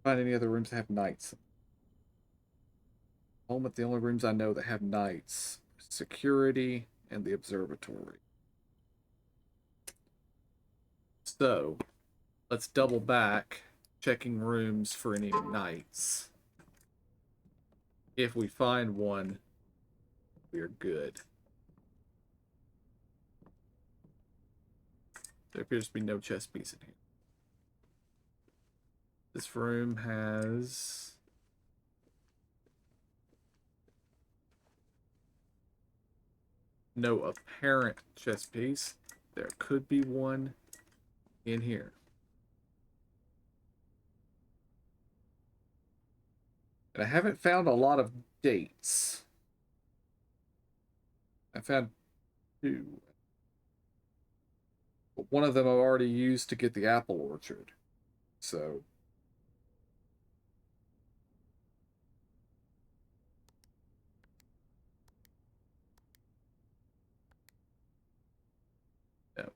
Find any other rooms that have knights? Moment, the only rooms I know that have knights. Security and the observatory. So, let's double back, checking rooms for any knights. If we find one, we're good. There appears to be no chess piece in here. This room has no apparent chess piece. There could be one in here. And I haven't found a lot of dates. I found two. But one of them I've already used to get the apple orchard. So no.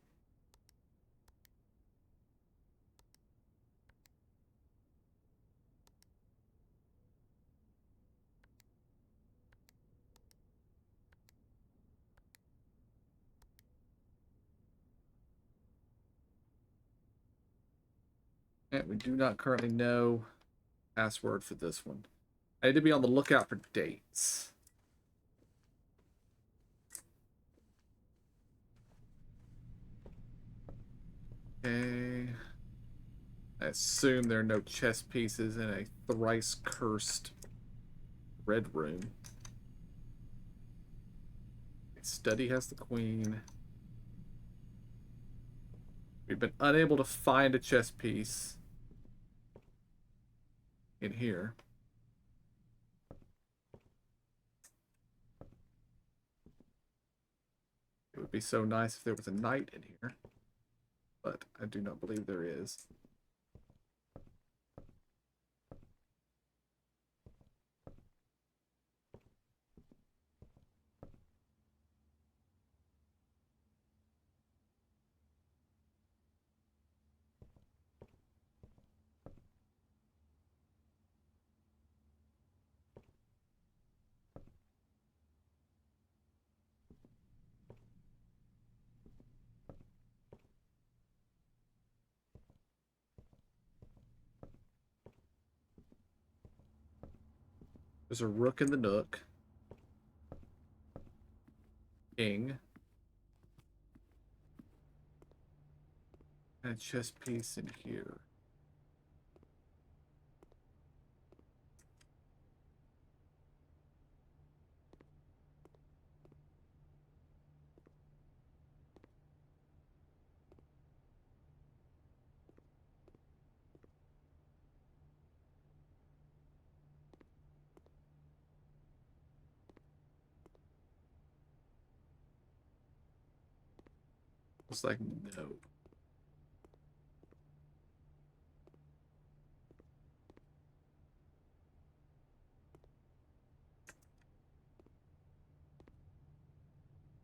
And we do not currently know password for this one. I need to be on the lookout for dates. Okay. I assume there are no chess pieces in a thrice cursed red room. Study has the queen. We've been unable to find a chess piece in here. be so nice if there was a knight in here, but I do not believe there is. There's a rook in the nook. King. And a chess piece in here. It's like, no.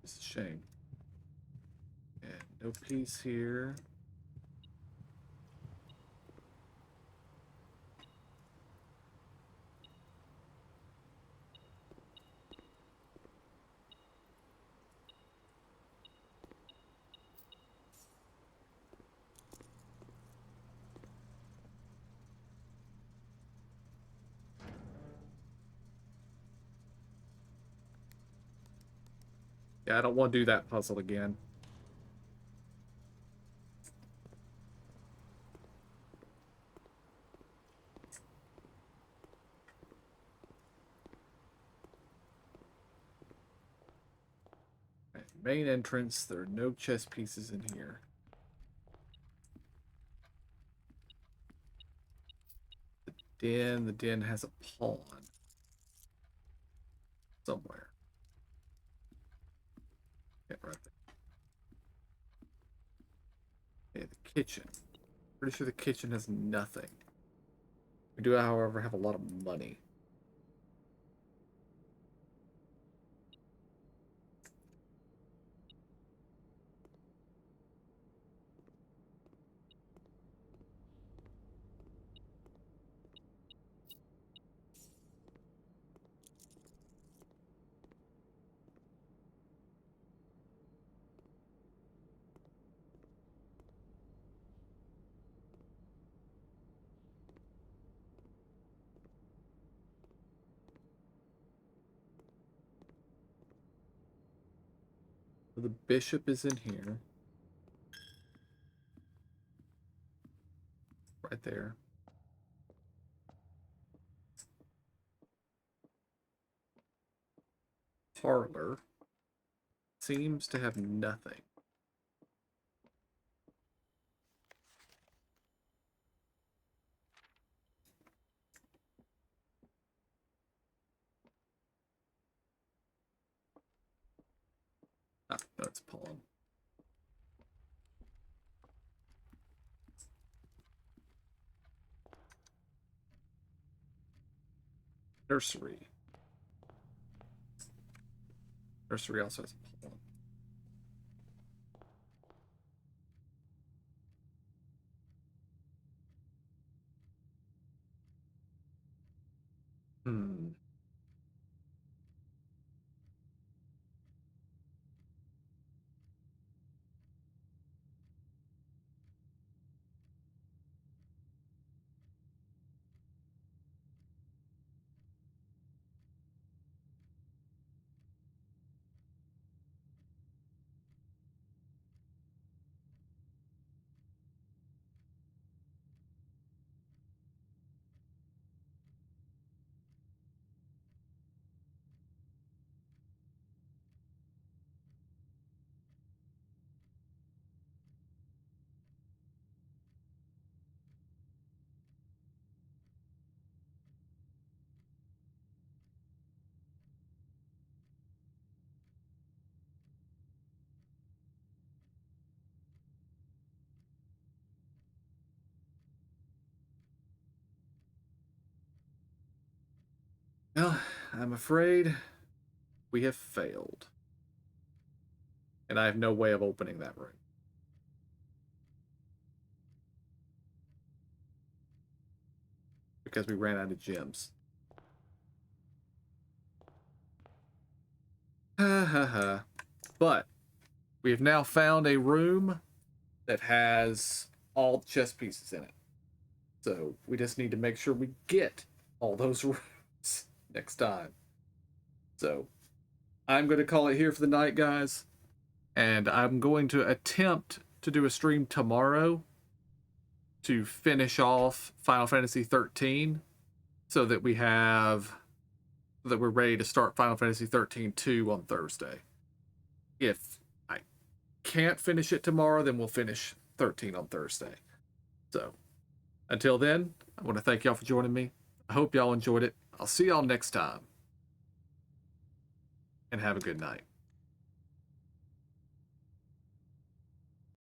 It's a shame. And no piece here. Yeah, I don't want to do that puzzle again. Right, main entrance, there are no chess pieces in here. The den has a pawn somewhere. Yeah, right there. Yeah, the kitchen. Pretty sure the kitchen has nothing. We do, however, have a lot of money. So the bishop is in here. Right there. Parlor seems to have nothing. Ah, that's pawn. Nursery. Nursery also has a pawn. Hmm. Well, I'm afraid we have failed. And I have no way of opening that room. Because we ran out of gems. Ha ha ha. But we have now found a room that has all chess pieces in it. So we just need to make sure we get all those rooms next time. So I'm going to call it here for the night, guys. And I'm going to attempt to do a stream tomorrow to finish off Final Fantasy 13 so that we're ready to start Final Fantasy 13 2 on Thursday. If I can't finish it tomorrow, then we'll finish 13 on Thursday. So until then, I want to thank y'all for joining me. I hope y'all enjoyed it. I'll see y'all next time. And have a good night.